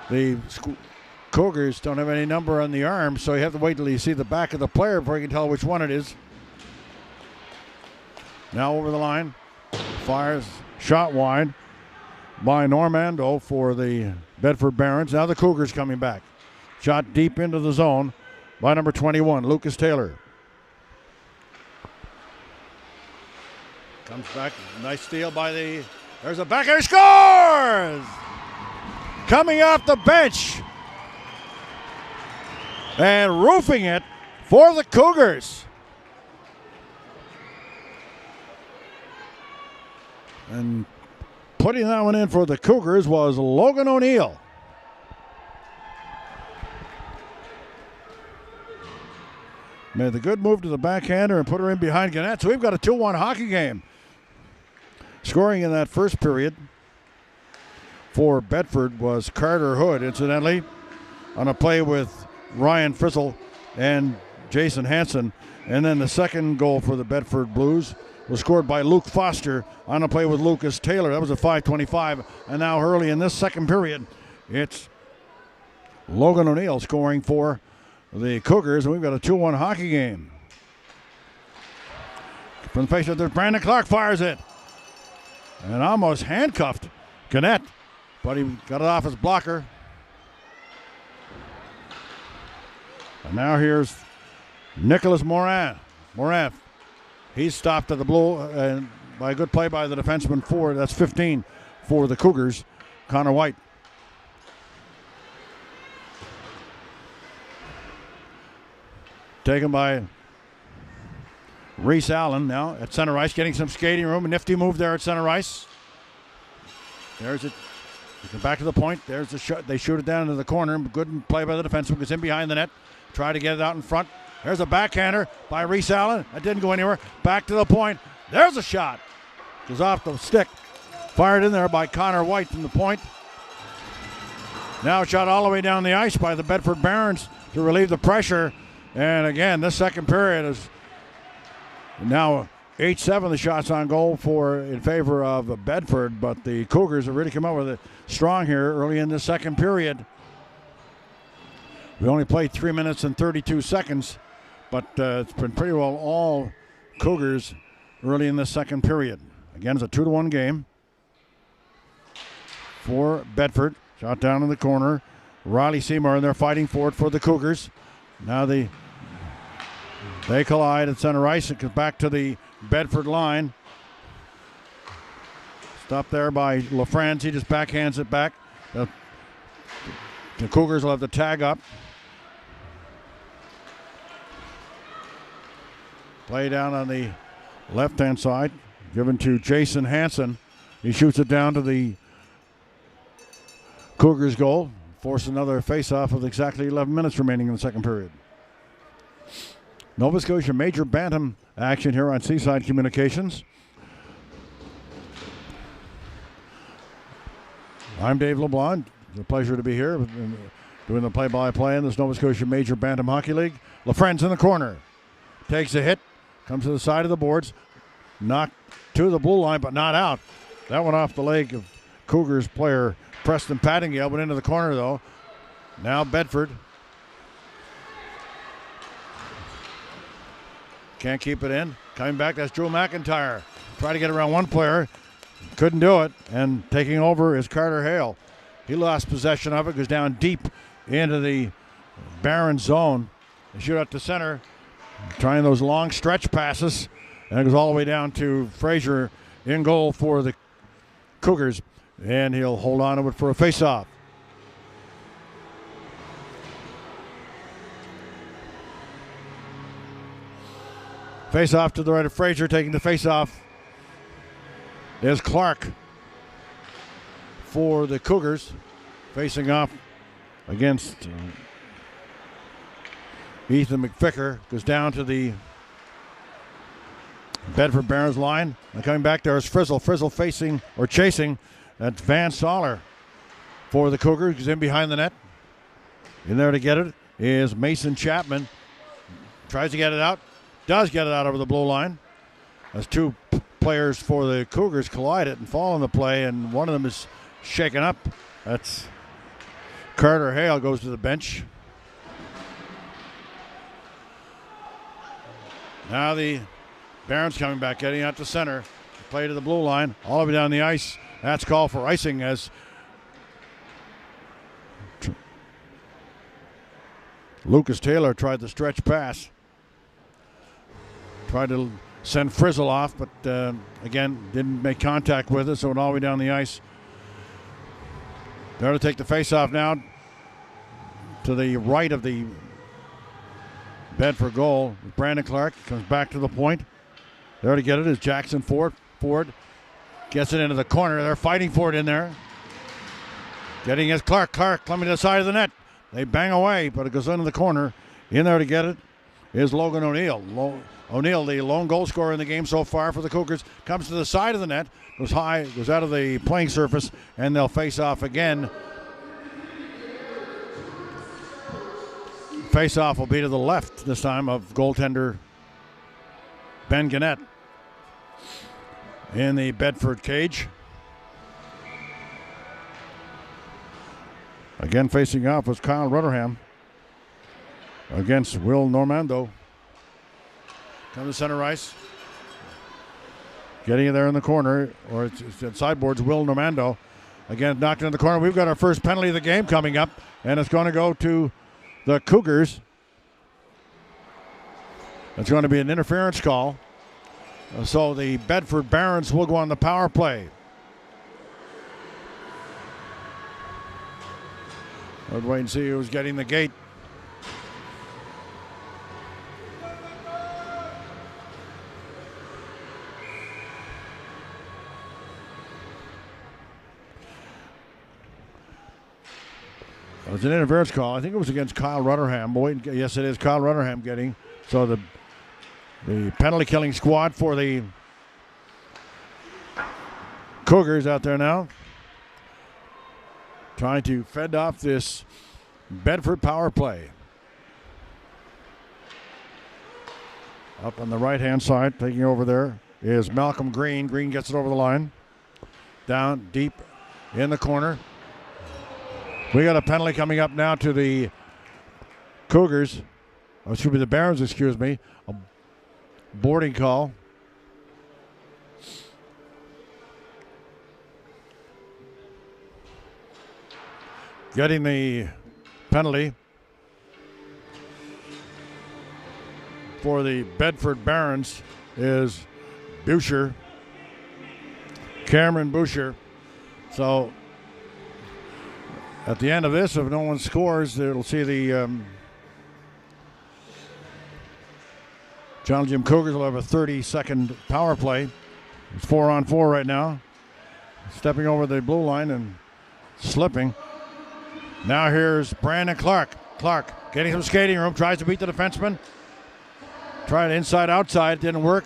The Cougars don't have any number on the arm, so you have to wait till you see the back of the player before you can tell which one it is. Now over the line. Fires. Shot wide by Normando for the Bedford Barons. Now the Cougars coming back. Shot deep into the zone by number 21, Lucas Taylor. Comes back. Nice steal by the... There's a backer. Scores! Coming off the bench. And roofing it for the Cougars. And putting that one in for the Cougars was Logan O'Neill. Made the good move to the backhander and put her in behind Gannett. So we've got a 2-1 hockey game. Scoring in that first period for Bedford was Carter Hood, incidentally, on a play with Ryan Frizzle and Jason Hansen. And then the second goal for the Bedford Blues was scored by Luke Foster on a play with Lucas Taylor. That was a 5:25. And now early in this second period, it's Logan O'Neill scoring for the Cougars, and we've got a 2-1 hockey game. From the face of the Brandon Clark fires it. and almost handcuffed Gannett, but he got it off his blocker. And now here's Nicholas Morin. He's stopped at the blow and by a good play by the defenseman Ford. That's 15 for the Cougars. Connor White. Taken by Reese Allen now at center ice, getting some skating room. A nifty move there at center ice. There's it. Back to the point. There's the shot. They shoot it down into the corner. Good play by the defenseman. Gets in behind the net. Try to get it out in front. There's a backhander by Reese Allen. That didn't go anywhere. Back to the point. There's a shot. Goes off the stick. Fired in there by Connor White from the point. Now shot all the way down the ice by the Bedford Barons to relieve the pressure. And again, this second period is now 8-7 the shots on goal in favor of Bedford, but the Cougars have really come out with it strong here early in the second period. We only played 3 minutes and 32 seconds, but it's been pretty well all Cougars early in the second period. Again, it's a 2-1 game for Bedford. Shot down in the corner. Riley Seymour, and they're fighting for it for the Cougars. Now they collide at center ice. It comes back to the Bedford line. Stopped there by LaFrance. He just backhands it back. The Cougars will have the tag up. Play down on the left-hand side. Given to Jason Hansen. He shoots it down to the Cougars goal. Force another face-off with exactly 11 minutes remaining in the second period. Nova Scotia Major Bantam action here on Seaside Communications. I'm Dave LeBlanc. It's a pleasure to be here doing the play-by-play in this Nova Scotia Major Bantam Hockey League. LaFrance in the corner. Takes a hit. Comes to the side of the boards. Knocked to the blue line, but not out. That went off the leg of Cougars player Preston Pattingale, went into the corner, though. Now Bedford. Can't keep it in. Coming back, that's Drew McIntyre. Tried to get around one player. Couldn't do it. And taking over is Carter Hale. He lost possession of it. Goes down deep into the Barron zone. They shoot out to center. Trying those long stretch passes. And it goes all the way down to Frazier in goal for the Cougars. And he'll hold on to it for a face-off. Face-off to the right of Frazier. Taking the face-off is Clark for the Cougars. Facing off against Ethan McVicker. Goes down to the Bedford Barons line. And coming back there is Frizzle. Frizzle facing or chasing. That's Van Soller for the Cougars. He's in behind the net. In there to get it is Mason Chapman. Tries to get it out. Does get it out over the blue line. As two players for the Cougars collide it and fall in the play, and one of them is shaken up. That's Carter Hale, goes to the bench. Now the Barons coming back, getting out to center. Play to the blue line, all the way down the ice. That's called for icing as Lucas Taylor tried the stretch pass. Tried to send Frizzle off, but again, didn't make contact with it, so it all the way down the ice. There to take the face-off now to the right of the Bedford goal. Brandon Clark comes back to the point. There to get it is Jackson Ford. Ford gets it into the corner. They're fighting for it in there. Getting his Clark. Clark coming to the side of the net. They bang away, but it goes into the corner. In there to get it is Logan O'Neill. O'Neill, the lone goal scorer in the game so far for the Cougars, comes to the side of the net, goes high, goes out of the playing surface, and they'll face off again. Face off will be to the left this time of goaltender Ben Gannett in the Bedford cage. Again facing off was Kyle Rutherham against Will Normando. Come to center ice. Getting it there in the corner, or it's at sideboards, Will Normando. Again, knocked in the corner. We've got our first penalty of the game coming up, and it's going to go to the Cougars. It's going to be an interference call. So the Bedford Barons will go on the power play. Let's wait and see who's getting the gate. It was an interference call. I think it was against Kyle Rutherham. Yes, it is Kyle Rutherham getting. So the penalty killing squad for the Cougars out there now, trying to fend off this Bedford power play. Up on the right-hand side, taking over there, is Malcolm Green. Green gets it over the line. Down deep in the corner. We got a penalty coming up now to the Cougars. Oh, it should be the Barons, excuse me. A boarding call. Getting the penalty for the Bedford Barons is Boucher, Cameron Boucher. So at the end of this, if no one scores, it'll see the Joneljim Cougars will have a 30-second power play. It's 4-on-4 right now. Stepping over the blue line and slipping. Now here's Brandon Clark. Clark getting some skating room, tries to beat the defenseman. Tried inside, outside, didn't work.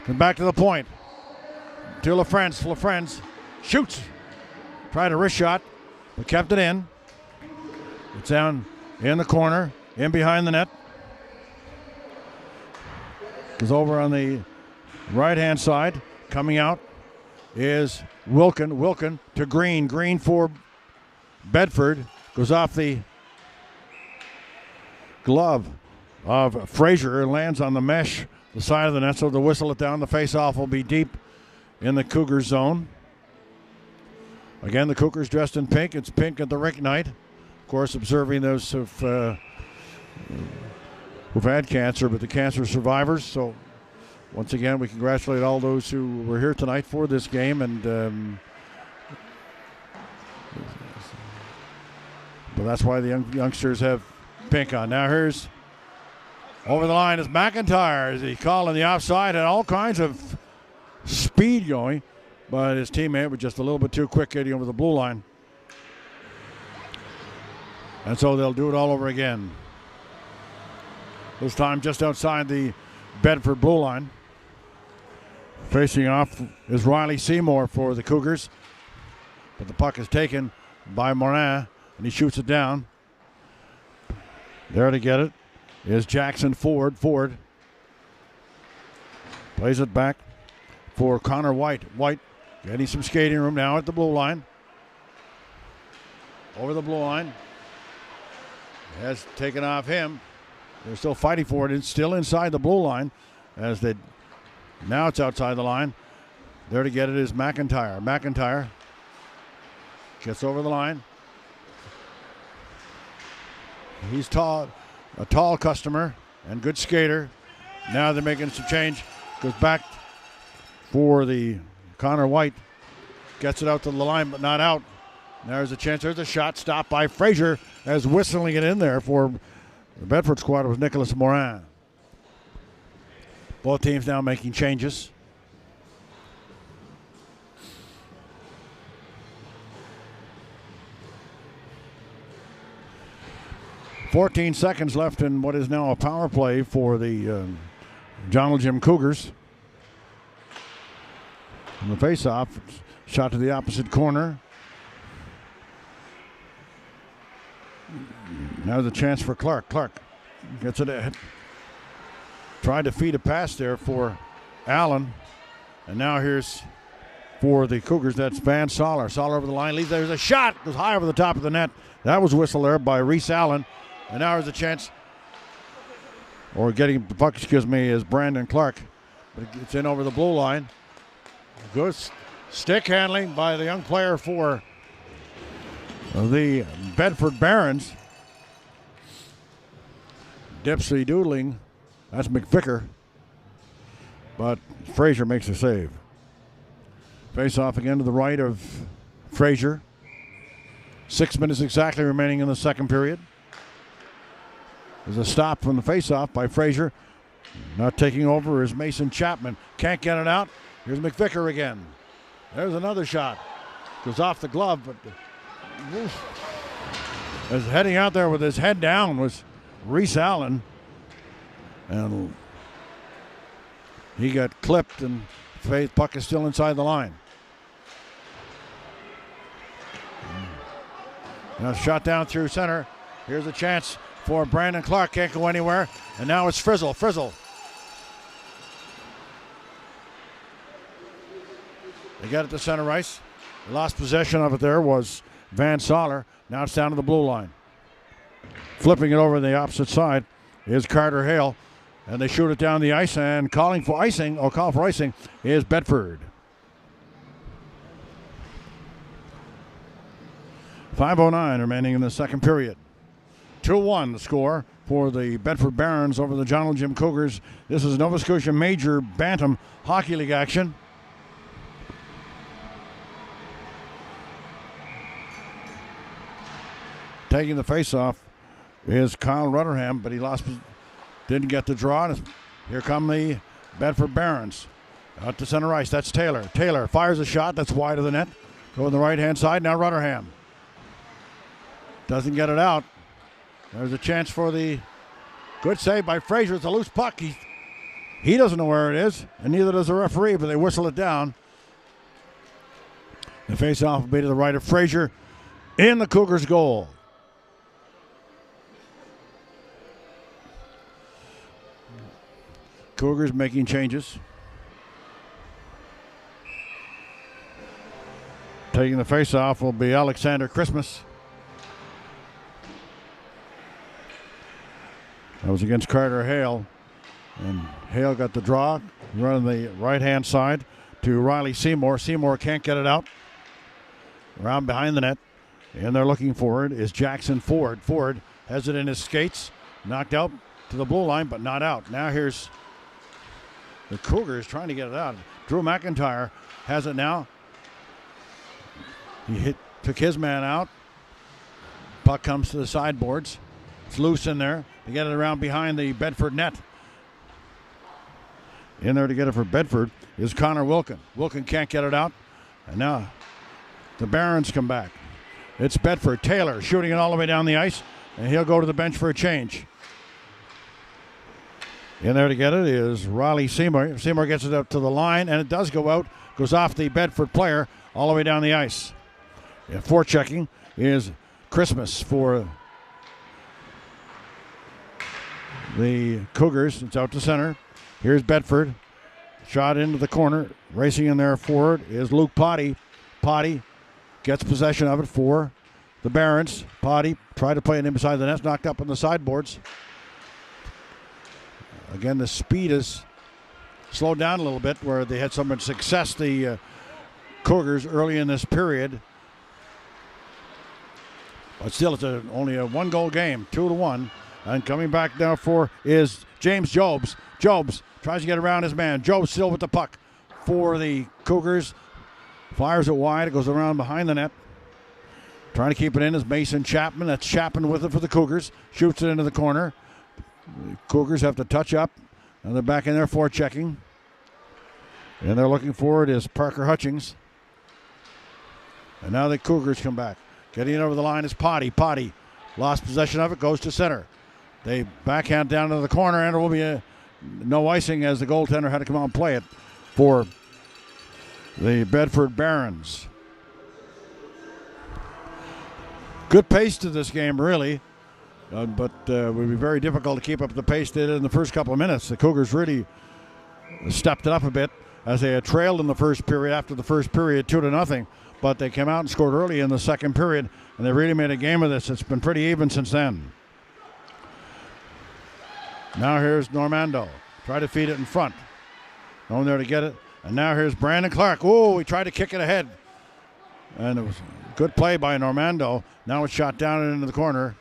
Come back to the point. To LaFrance. LaFrance shoots. Tried a wrist shot, but kept it in. It's down in the corner, in behind the net. Goes over on the right-hand side. Coming out is Wilkin. Wilkin to Green. Green for Bedford. Goes off the glove of Fraser and lands on the mesh, the side of the net, so to whistle it down. The face-off will be deep in the Cougars zone. Again, the Cougars dressed in pink. It's pink at the rink night. Of course, observing those who've had cancer, but the cancer survivors. So once again, we congratulate all those who were here tonight for this game. And but that's why the youngsters have pink on. Now here's over the line is McIntyre. He's calling the offside and all kinds of speed going. But his teammate was just a little bit too quick getting over the blue line. And so they'll do it all over again. This time just outside the Bedford blue line. Facing off is Riley Seymour for the Cougars. But the puck is taken by Morin, and he shoots it down. There to get it is Jackson Ford. Ford plays it back for Connor White. White getting some skating room now at the blue line. Over the blue line. Has taken off him. They're still fighting for it. It's still inside the blue line. Now it's outside the line. There to get it is McIntyre. McIntyre gets over the line. He's tall, a tall customer and good skater. Now they're making some change. Goes back for the Connor White. Gets it out to the line, but not out. There's a chance. There's a shot stopped by Fraser as whistling it in there for the Bedford squad was Nicholas Morin. Both teams now making changes. $14 seconds left in what is now a power play for the Joneljim Cougars. And the face-off, shot to the opposite corner. Now the chance for Clark. Clark gets it ahead. Tried to feed a pass there for Allen. And now here's for the Cougars, that's Van Soller. Soller over the line, leaves. There's a shot. Goes high over the top of the net. That was whistled there by Reese Allen. And now there's a chance, or getting the puck, is Brandon Clark. but it's in over the blue line. Good stick handling by the young player for the Bedford Barons. Dipsy doodling. That's McVicker. But Fraser makes a save. Face off again to the right of Fraser. 6 minutes exactly remaining in the second period. There's a stop from the face-off by Fraser. Not taking over is Mason Chapman. Can't get it out. Here's McVicker again. There's another shot. Goes off the glove, but as heading out there with his head down was Reese Allen. And he got clipped, and Faith puck is still inside the line. Now shot down through center. Here's a chance for Brandon Clark. Can't go anywhere. And now it's Frizzle. They got it to center ice. Lost possession of it there was Van Soller. Now it's down to the blue line. Flipping it over the opposite side is Carter Hale. And they shoot it down the ice, and calling for icing is Bedford. 5:09 remaining in the second period. 2-1 the score for the Bedford Barons over the Joneljim Cougars. This is Nova Scotia Major Bantam Hockey League action. Taking the face-off is Kyle Rutherham, but he didn't get the draw. Here come the Bedford Barons. Out to center ice. That's Taylor. Taylor fires a shot. That's wide of the net. Go on the right-hand side. Now Rutherham. Doesn't get it out. There's a chance for the good save by Fraser. It's a loose puck. He doesn't know where it is, and neither does the referee, but they whistle it down. The face-off will be to the right of Fraser in the Cougars' goal. Cougars making changes. Taking the face-off will be Alexander Christmas. That was against Carter Hale. And Hale got the draw, running the right-hand side to Riley Seymour. Seymour can't get it out. Around behind the net. And they're looking for it is Jackson Ford. Ford has it in his skates. Knocked out to the blue line, but not out. Now here's the Cougars trying to get it out. Drew McIntyre has it now. He took his man out. Puck comes to the sideboards. It's loose in there. They get it around behind the Bedford net. In there to get it for Bedford is Connor Wilkin. Wilkin can't get it out. And now the Barons come back. It's Bedford. Taylor shooting it all the way down the ice. And he'll go to the bench for a change. In there to get it is Riley Seymour. Seymour gets it up to the line, and it does go out. Goes off the Bedford player all the way down the ice. And forechecking is Christmas for the Cougars. It's out to center. Here's Bedford. Shot into the corner. Racing in there forward is Luke Potty. Potty gets possession of it for the Barons. Potty tried to play it inside the net. Knocked up on the sideboards. Again, the speed is slowed down a little bit where they had so much success, the Cougars, early in this period. But still, it's only a one-goal game, 2-1. And coming back now is James Jobs. Jobs tries to get around his man. Jobs still with the puck for the Cougars. Fires it wide. It goes around behind the net. Trying to keep it in is Mason Chapman. That's Chapman with it for the Cougars. Shoots it into the corner. The Cougars have to touch up. And they're back in there forechecking. And they're looking for it is Parker Hutchings. And now the Cougars come back. Getting it over the line is Potty. Potty lost possession of it. Goes to center. They backhand down to the corner. And there will be no icing as the goaltender had to come out and play it for the Bedford Barons. Good pace to this game, really. But it would be very difficult to keep up the pace they did in the first couple of minutes. The Cougars really stepped it up a bit as they had trailed in the first period after the first period 2-0. But they came out and scored early in the second period, and they really made a game of this. It's been pretty even since then. Now here's Normando. Try to feed it in front. On there to get it. And now here's Brandon Clark. Oh, he tried to kick it ahead. And it was a good play by Normando. Now it's shot down and into the corner.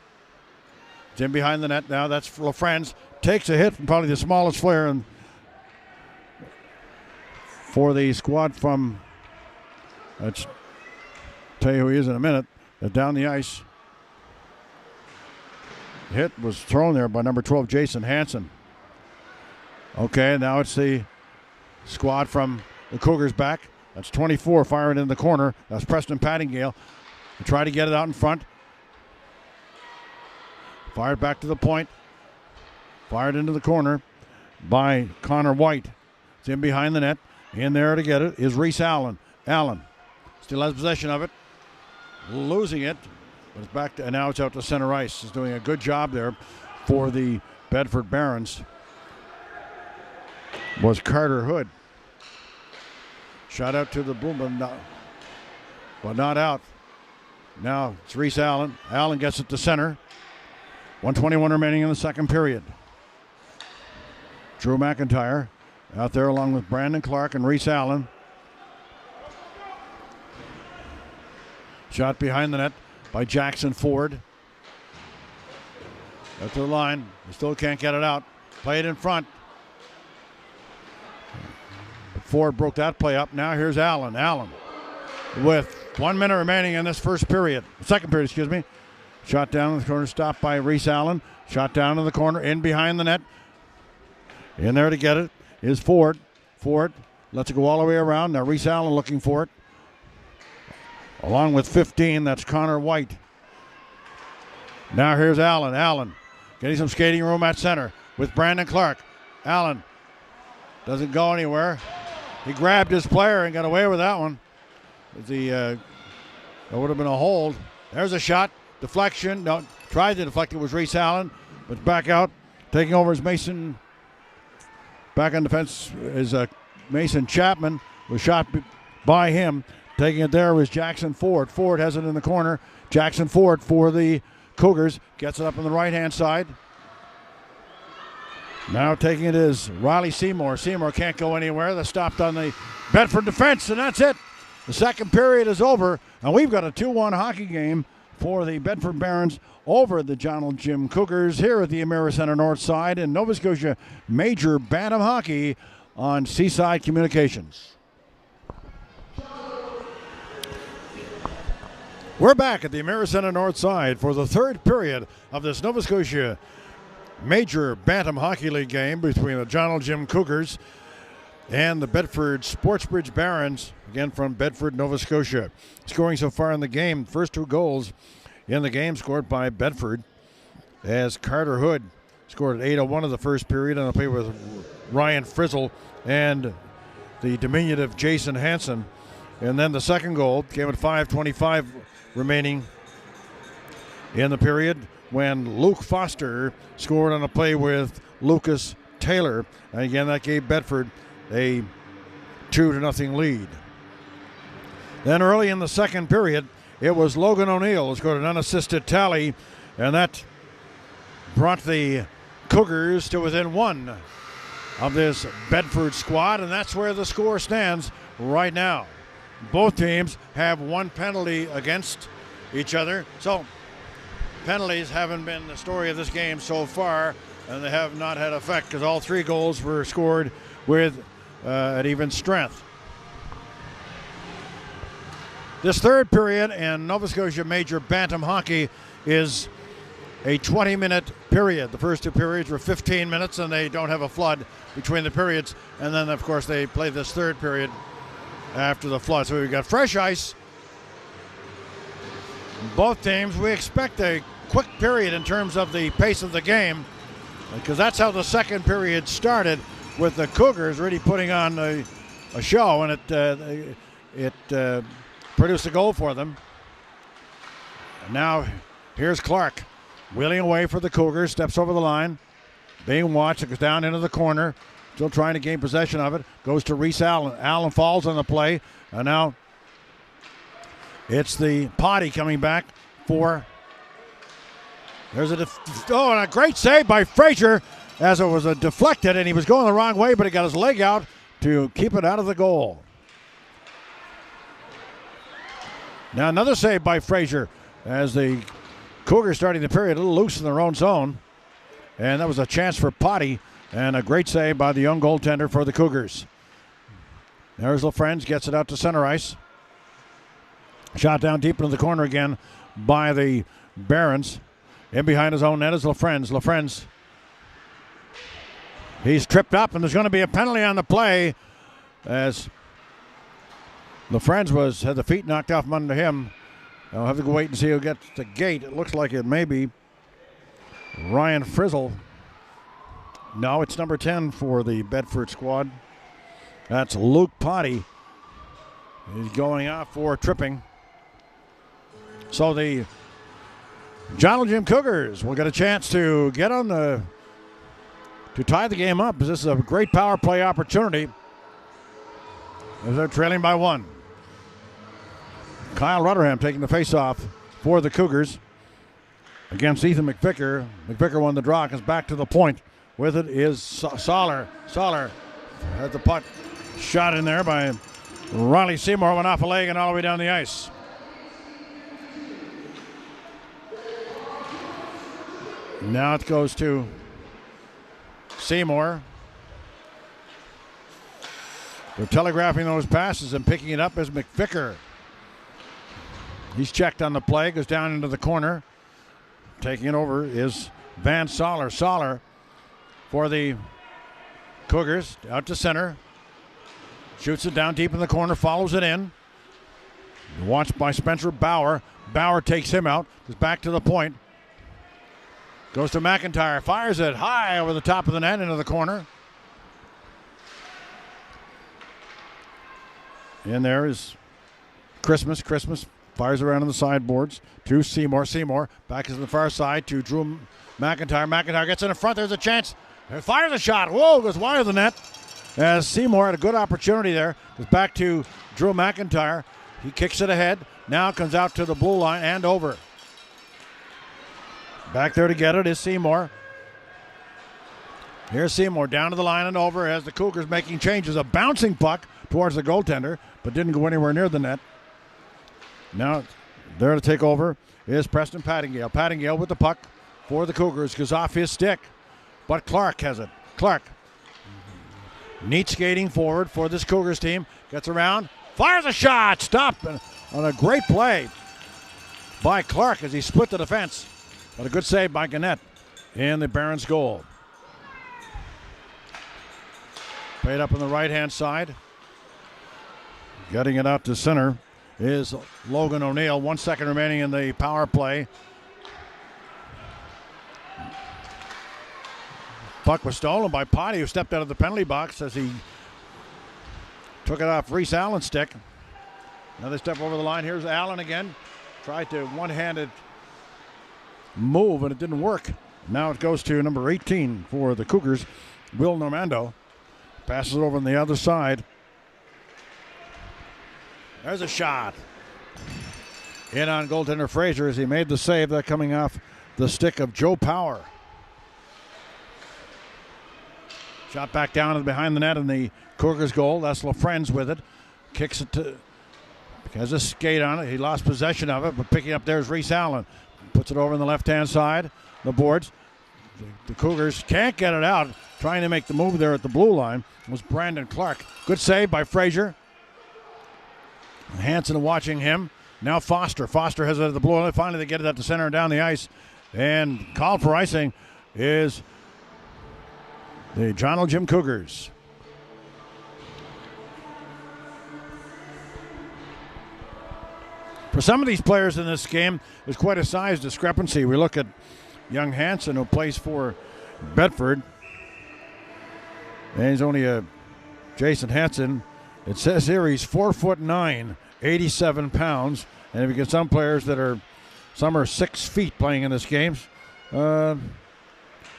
It's in behind the net now. That's LaFrance. Takes a hit from probably the smallest player and for the squad from, let's tell you who he is in a minute, down the ice. The hit was thrown there by number 12, Jason Hansen. Okay, now it's the squad from the Cougars back. That's 24 firing in the corner. That's Preston Pattingale. They try to get it out in front. Fired back to the point. Fired into the corner by Connor White. It's in behind the net. In there to get it is Reese Allen. Allen still has possession of it. Losing it. But it's back to, and now it's out to center ice. He's doing a good job there for the Bedford Barons. Was Carter Hood. Shot out to the boom, but not out. Now it's Reese Allen. Allen gets it to center. 1:21 remaining in the second period. Drew McIntyre out there along with Brandon Clark and Reese Allen. Shot behind the net by Jackson Ford. Out to the line. He still can't get it out. Play it in front. Ford broke that play up. Now here's Allen. Allen with 1 minute remaining in this second period, excuse me. Shot down in the corner, stopped by Reese Allen. Shot down in the corner, in behind the net. In there to get it is Ford. Ford lets it go all the way around. Now Reese Allen looking for it. Along with 15, that's Connor White. Now here's Allen. Allen getting some skating room at center with Brandon Clark. Allen doesn't go anywhere. He grabbed his player and got away with that one. That would have been a hold. There's a shot. Deflection. No, tried to deflect. It was Reese Allen, but back out. Taking over is Mason. Back on defense is Mason Chapman. Was shot by him. Taking it there was Jackson Ford. Ford has it in the corner. Jackson Ford for the Cougars. Gets it up on the right-hand side. Now taking it is Riley Seymour. Seymour can't go anywhere. They're stopped on the Bedford defense, and that's it. The second period is over, and we've got a 2-1 hockey game for the Bedford Barons over the Joneljim Cougars here at the Emera Center North Side in Nova Scotia Major Bantam Hockey on Seaside Communications. We're back at the Emera Center North Side for the third period of this Nova Scotia Major Bantam Hockey League game between the Joneljim Cougars and the Bedford Sportsbridge Barons, again from Bedford, Nova Scotia. Scoring so far in the game, first two goals in the game scored by Bedford as Carter Hood scored at 8:01 of the first period on a play with Ryan Frizzle and the diminutive Jason Hansen. And then the second goal came at 5:25 remaining in the period when Luke Foster scored on a play with Lucas Taylor. And again, that gave Bedford a 2-0 lead. Then early in the second period, it was Logan O'Neill who scored an unassisted tally, and that brought the Cougars to within one of this Bedford squad, and that's where the score stands right now. Both teams have one penalty against each other, so penalties haven't been the story of this game so far, and they have not had effect because all three goals were scored with at even strength. This third period in Nova Scotia Major Bantam Hockey is a 20-minute period. The first two periods were 15 minutes, and they don't have a flood between the periods. And then, of course, they play this third period after the flood. So we've got fresh ice. Both teams, we expect a quick period in terms of the pace of the game, because that's how the second period started, with the Cougars really putting on a show, and it produced a goal for them. And now here's Clark wheeling away for the Cougars, steps over the line, being watched. It goes down into the corner, still trying to gain possession of it. Goes to Reese Allen. Allen falls on the play, and now it's the Potty coming back for. There's and a great save by Frazier as it was deflected, and he was going the wrong way, but he got his leg out to keep it out of the goal. Now another save by Frazier as the Cougars starting the period a little loose in their own zone. And that was a chance for Potty and a great save by the young goaltender for the Cougars. There's LaFrenz, gets it out to center ice. Shot down deep into the corner again by the Barons. In behind his own net is LaFrenz. LaFrenz, he's tripped up, and there's going to be a penalty on the play as LaFrenz had the feet knocked off from under him. I'll have to go wait and see who gets the gate. It looks like it may be Ryan Frizzle. No, it's number 10 for the Bedford squad. That's Luke Potty. He's going off for tripping. So the Joneljim Cougars will get a chance to get on to tie the game up, as this is a great power play opportunity as they're trailing by 1. Kyle Rutherham taking the face-off for the Cougars against Ethan McVicker. McVicker won the draw, comes back to the point. With it is Soller. Soller has the puck shot in there by Riley Seymour, went off a leg and all the way down the ice. Now it goes to Seymour. They're telegraphing those passes, and picking it up is McVicker. He's checked on the play, goes down into the corner. Taking it over is Van Soller. Soller for the Cougars, out to center. Shoots it down deep in the corner, follows it in. Watched by Spencer Bauer. Bauer takes him out, goes back to the point. Goes to McIntyre, fires it high over the top of the net into the corner. And there is Christmas. Christmas fires around on the sideboards to Seymour. Seymour back to the far side to Drew McIntyre. McIntyre gets in the front. There's a chance. And fires a shot. Whoa, goes wide of the net. As Seymour had a good opportunity there. Goes back to Drew McIntyre. He kicks it ahead. Now comes out to the blue line and over. Back there to get it is Seymour. Here's Seymour down to the line and over as the Cougars making changes. A bouncing puck towards the goaltender, but didn't go anywhere near the net. Now there to take over is Preston Pattingale. Pattingale with the puck for the Cougars. Goes off his stick, but Clark has it. Clark. Neat skating forward for this Cougars team. Gets around, fires a shot. Stopped on a great play by Clark as he split the defense. But a good save by Gannett in the Barons goal. Played up on the right-hand side. Getting it out to center is Logan O'Neill. 1 second remaining in the power play. Puck was stolen by Potty, who stepped out of the penalty box as he took it off Reese Allen's stick. Another step over the line. Here's Allen again. Tried to one-handed move, and it didn't work. Now it goes to number 18 for the Cougars, Will Normando. Passes it over on the other side. There's a shot. In on goaltender Frazier as he made the save. That coming off the stick of Joe Power. Shot back down and behind the net in the Cougars goal. That's LaFrenz with it. Kicks it to, has a skate on it. He lost possession of it, but picking up there is Reese Allen. Puts it over on the left-hand side, the boards. The Cougars can't get it out. Trying to make the move there at the blue line was Brandon Clark. Good save by Frazier. Hansen watching him. Now Foster. Foster has it at the blue line. Finally they get it at the center and down the ice. And called for icing is the Joneljim Cougars. For some of these players in this game, there's quite a size discrepancy. We look at young Hansen, who plays for Bedford. And he's only a Jason Hansen. It says here he's 4'9", 87 pounds. And if you get some players that are, some are 6 feet playing in this game. 1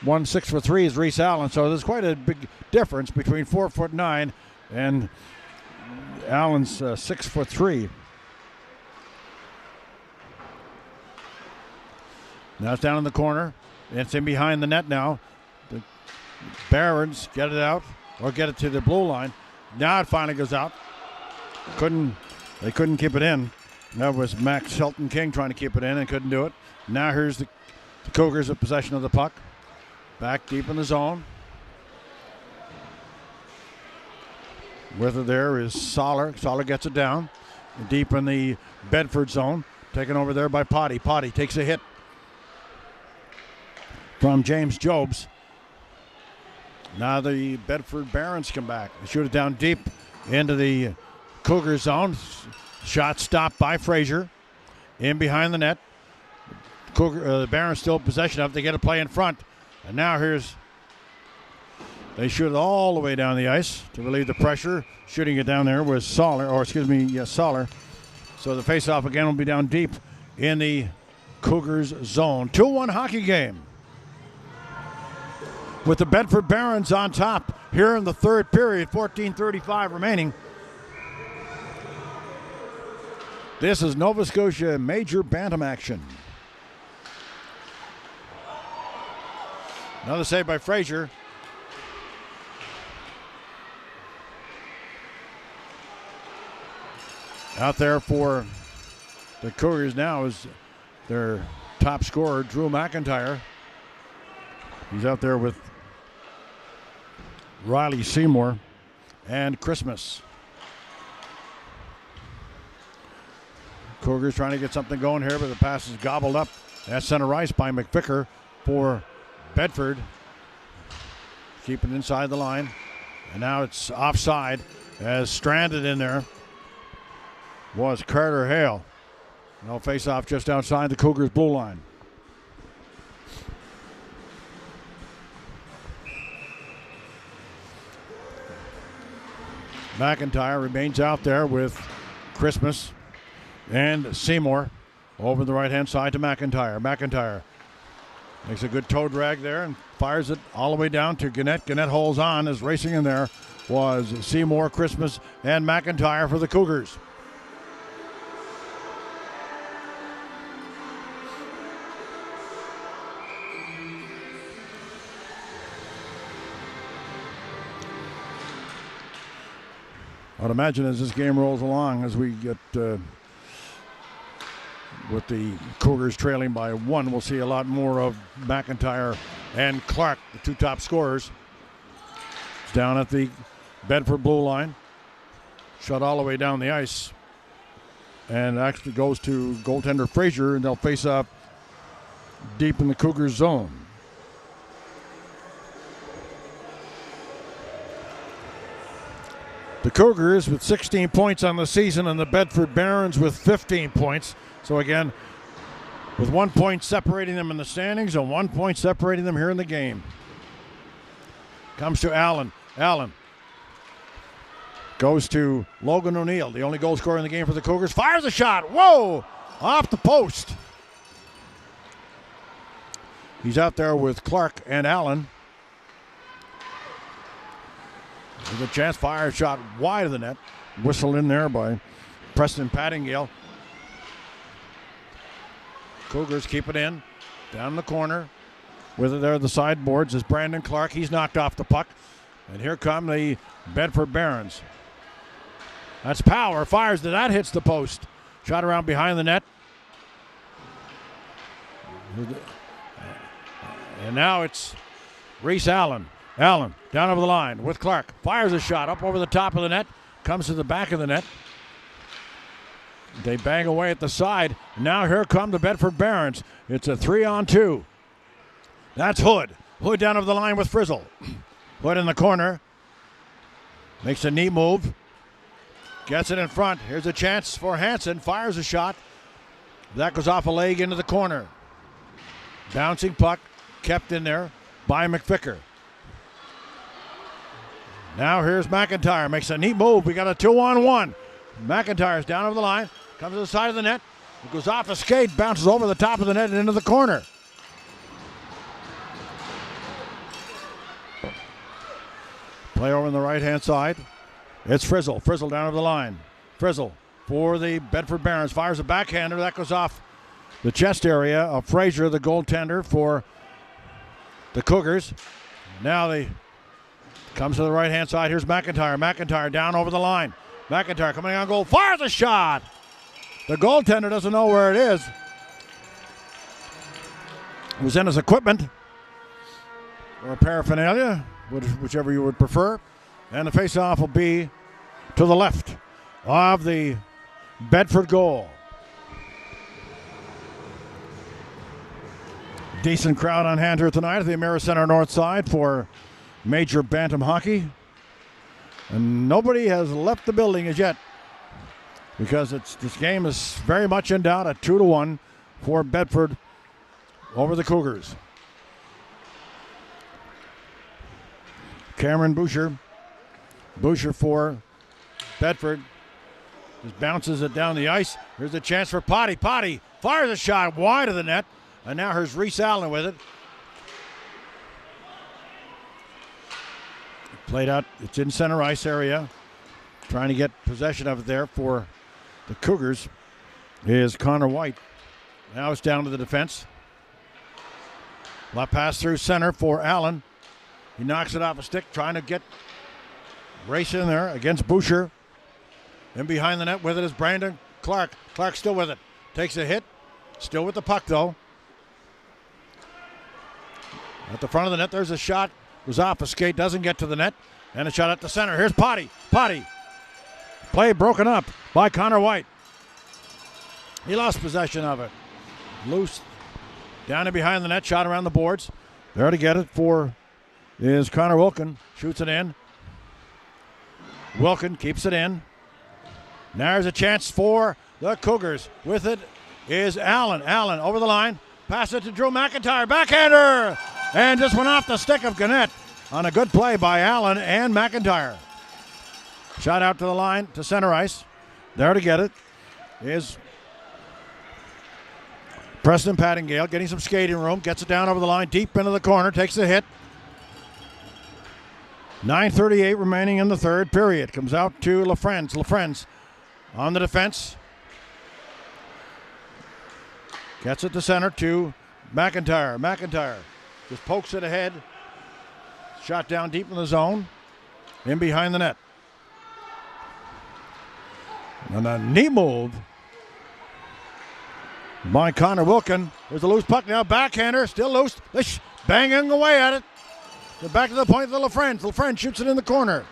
6'3" is Reese Allen. So there's quite a big difference between 4'9" and Allen's 6'3". Now it's down in the corner. It's in behind the net now. The Barons get it out or get it to the blue line. Now it finally goes out. They couldn't keep it in. That was Max Shelton King trying to keep it in and couldn't do it. Now here's the Cougars in possession of the puck. Back deep in the zone. With it there is Soller. Soller gets it down. Deep in the Bedford zone. Taken over there by Potty. Potty takes a hit from James Jobs. Now the Bedford Barons come back. They shoot it down deep into the Cougar zone. Shot stopped by Frazier. In behind the net. The Barons still in possession of it. They get a play in front. And now they shoot it all the way down the ice to relieve the pressure. Shooting it down there was Soller. So the faceoff again will be down deep in the Cougars zone. 2-1 hockey game. With the Bedford Barons on top here in the third period, 14:35 remaining. This is Nova Scotia Major Bantam action. Another save by Frazier. Out there for the Cougars now is their top scorer, Drew McIntyre. He's out there with Riley Seymour and Christmas. Cougars trying to get something going here, but the pass is gobbled up at center ice by McVicker for Bedford. Keeping it inside the line. And now it's offside as stranded in there was Carter Hale. No face-off just outside the Cougars' blue line. McIntyre remains out there with Christmas and Seymour over the right-hand side to McIntyre. McIntyre makes a good toe drag there and fires it all the way down to Gannett. Gannett holds on as racing in there was Seymour, Christmas, and McIntyre for the Cougars. I'd imagine as this game rolls along, as we get with the Cougars trailing by 1, we'll see a lot more of McIntyre and Clark, the two top scorers. It's down at the Bedford blue line. Shot all the way down the ice. And actually goes to goaltender Frazier, and they'll face up deep in the Cougars zone. The Cougars with 16 points on the season and the Bedford Barons with 15 points. So again, with 1 point separating them in the standings and 1 point separating them here in the game. Comes to Allen. Allen goes to Logan O'Neill, the only goal scorer in the game for the Cougars. Fires a shot. Whoa! Off the post. He's out there with Clark and Allen. There's a chance, fire shot wide of the net. Whistled in there by Preston Pattingale. Cougars keep it in. Down in the corner. With it there at the sideboards is Brandon Clark. He's knocked off the puck. And here come the Bedford Barons. That's Power. Fires to that. Hits the post. Shot around behind the net. And now it's Reese Allen. Allen down over the line with Clark. Fires a shot up over the top of the net. Comes to the back of the net. They bang away at the side. Now here come the Bedford Barons. It's a 3-on-2. That's Hood. Hood down over the line with Frizzle. Hood in the corner. Makes a neat move. Gets it in front. Here's a chance for Hansen. Fires a shot. That goes off a leg into the corner. Bouncing puck. Kept in there by McVicker. Now here's McIntyre. Makes a neat move. We got a 2-on-1. McIntyre's down over the line. Comes to the side of the net. It goes off a skate. Bounces over the top of the net and into the corner. Play over on the right-hand side. It's Frizzle. Frizzle down over the line. Frizzle for the Bedford Barons. Fires a backhander. That goes off the chest area of Frazier, the goaltender for the Cougars. Now the Comes to the right-hand side. Here's McIntyre. McIntyre down over the line. McIntyre coming on goal. Fires a shot. The goaltender doesn't know where it is. It was in his equipment or paraphernalia, whichever you would prefer. And the face-off will be to the left of the Bedford goal. Decent crowd on hand here tonight at the Emera Center North Side for Major Bantam hockey. And nobody has left the building as yet because this game is very much in doubt at 2-1 for Bedford over the Cougars. Cameron Boucher for Bedford. Just bounces it down the ice. Here's a chance for Potty. Potty fires a shot wide of the net. And now here's Reese Allen with it. Played out. It's in center ice area. Trying to get possession of it there for the Cougars is Connor White. Now it's down to the defense. Left pass through center for Allen. He knocks it off a stick, trying to get race in there against Boucher. In behind the net with it is Brandon Clark. Clark still with it. Takes a hit. Still with the puck, though. At the front of the net, there's a shot. Was off a skate, doesn't get to the net. And a shot at the center. Here's Potty. Potty. Play broken up by Connor White. He lost possession of it. Loose. Down and behind the net, shot around the boards. There to get it for is Connor Wilkin. Shoots it in. Wilkin keeps it in. Now there's a chance for the Cougars. With it is Allen. Allen over the line. Pass it to Drew McIntyre. Backhander! And just went off the stick of Gannett on a good play by Allen and McIntyre. Shot out to the line to center ice. There to get it is Preston Pattingale getting some skating room. Gets it down over the line, deep into the corner. Takes the hit. 9:38 remaining in the third period. Comes out to LaFrance. LaFrance on the defense. Gets it to center to McIntyre. McIntyre just pokes it ahead. Shot down deep in the zone. In behind the net. And a knee move by Connor Wilkin. There's a loose puck now. Backhander, still loose. Banging away at it. Back to the point of the LaFrance. LaFrance shoots it in the corner.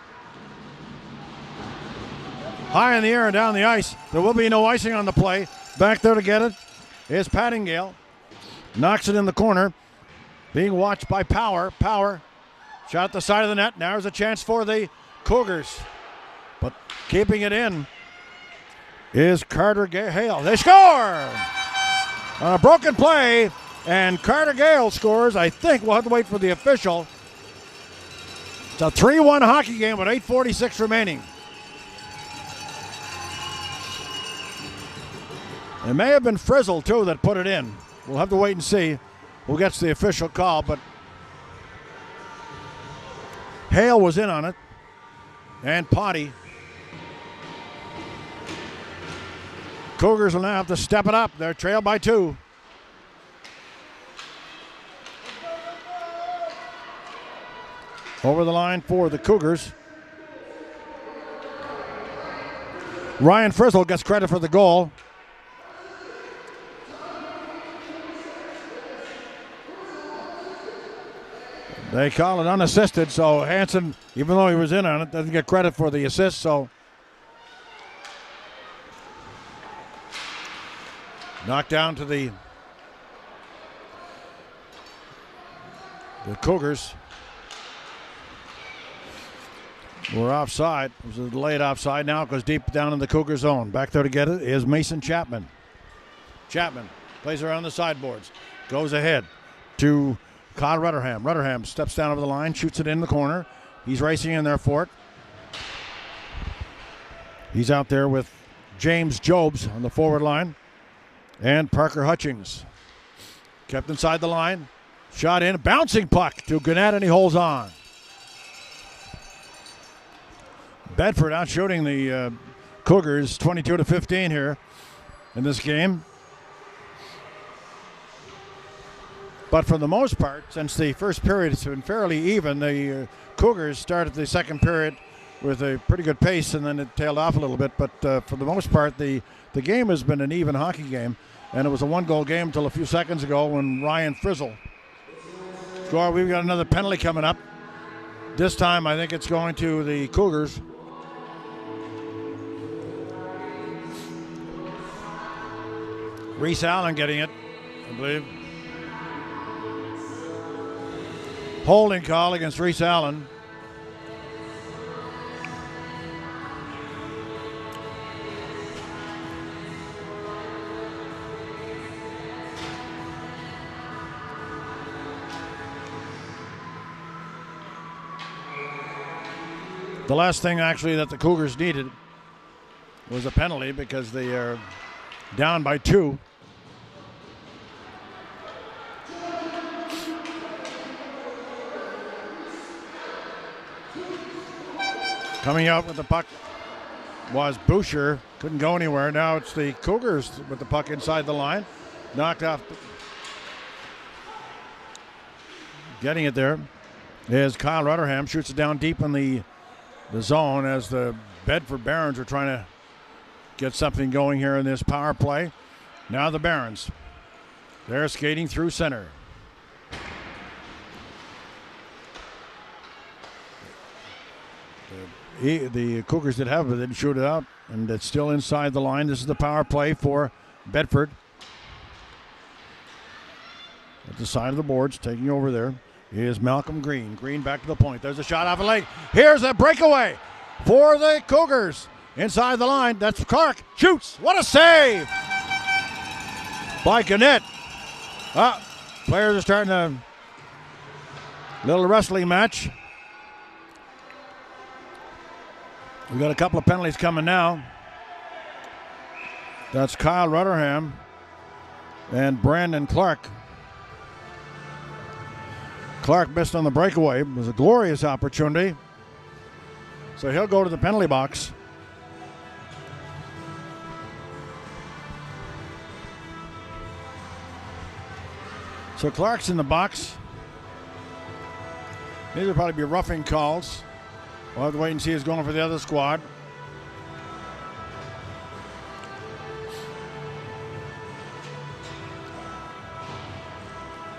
High in the air and down the ice. There will be no icing on the play. Back there to get it is Pattingale. Knocks it in the corner. Being watched by Power. Power. Shot at the side of the net. Now there's a chance for the Cougars. But keeping it in is Carter Hale. They score! On a broken play. And Carter Gale scores. I think we'll have to wait for the official. It's a 3-1 hockey game with 8:46 remaining. It may have been Frizzle, too, that put it in. We'll have to wait and see who gets the official call, but Hale was in on it, and Potty. Cougars will now have to step it up. They're trailed by 2. Over the line for the Cougars. Ryan Frizzle gets credit for the goal. They call it unassisted, so Hansen, even though he was in on it, doesn't get credit for the assist, so knocked down to the Cougars. We're offside. It was a delayed offside. Now it goes deep down in the Cougar zone. Back there to get it is Mason Chapman. Chapman plays around the sideboards. Goes ahead to Kyle Rutherham. Rutherham steps down over the line, shoots it in the corner. He's racing in there for it. He's out there with James Jobs on the forward line. And Parker Hutchings. Kept inside the line. Shot in. Bouncing puck to Gannett, and he holds on. Bedford out shooting the Cougars 22-15 here in this game. But for the most part, since the first period has been fairly even, the Cougars started the second period with a pretty good pace, and then it tailed off a little bit. But for the most part, the game has been an even hockey game, and it was a one-goal game until a few seconds ago when Ryan Frizzle scored. We've got another penalty coming up. This time, I think it's going to the Cougars. Reese Allen getting it, I believe. Holding call against Reese Allen. The last thing actually that the Cougars needed was a penalty because they are down by 2. Coming out with the puck was Boucher. Couldn't go anywhere. Now it's the Cougars with the puck inside the line. Knocked off. Getting it there is Kyle Rutherham. Shoots it down deep in the zone as the Bedford Barons are trying to get something going here in this power play. Now the Barons. They're skating through center. The Cougars did have it, but they didn't shoot it out, and it's still inside the line. This is the power play for Bedford. At the side of the boards, taking over there is Malcolm Green. Green back to the point. There's a shot off a leg. Here's a breakaway for the Cougars. Inside the line, that's Clark. Shoots. What a save by Gannett. Players are starting a little wrestling match. We've got a couple of penalties coming now. That's Kyle Rutherham and Brandon Clark. Clark missed on the breakaway. It was a glorious opportunity. So he'll go to the penalty box. So Clark's in the box. These will probably be roughing calls. We'll have to wait and see who's going for the other squad.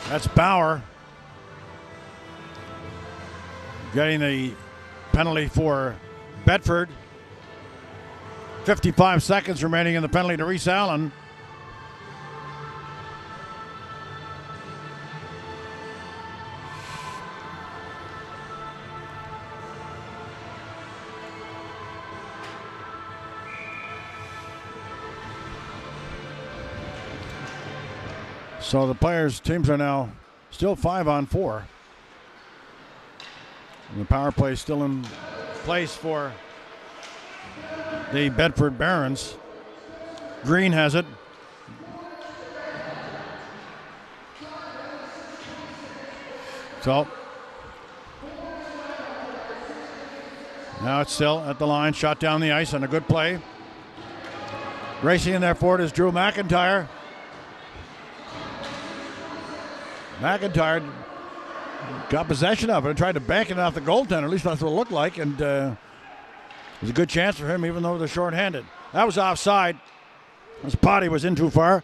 That's Bauer getting the penalty for Bedford. 55 seconds remaining in the penalty to Reese Allen. So the teams are now still 5-on-4. And the power play is still in place for the Bedford Barons. Green has it. So now it's still at the line, shot down the ice on a good play. Racing in there for it is Drew McIntyre. McIntyre got possession of it and tried to bank it off the goaltender. At least that's what it looked like. And it was a good chance for him, even though they're shorthanded. That was offside. His potty was in too far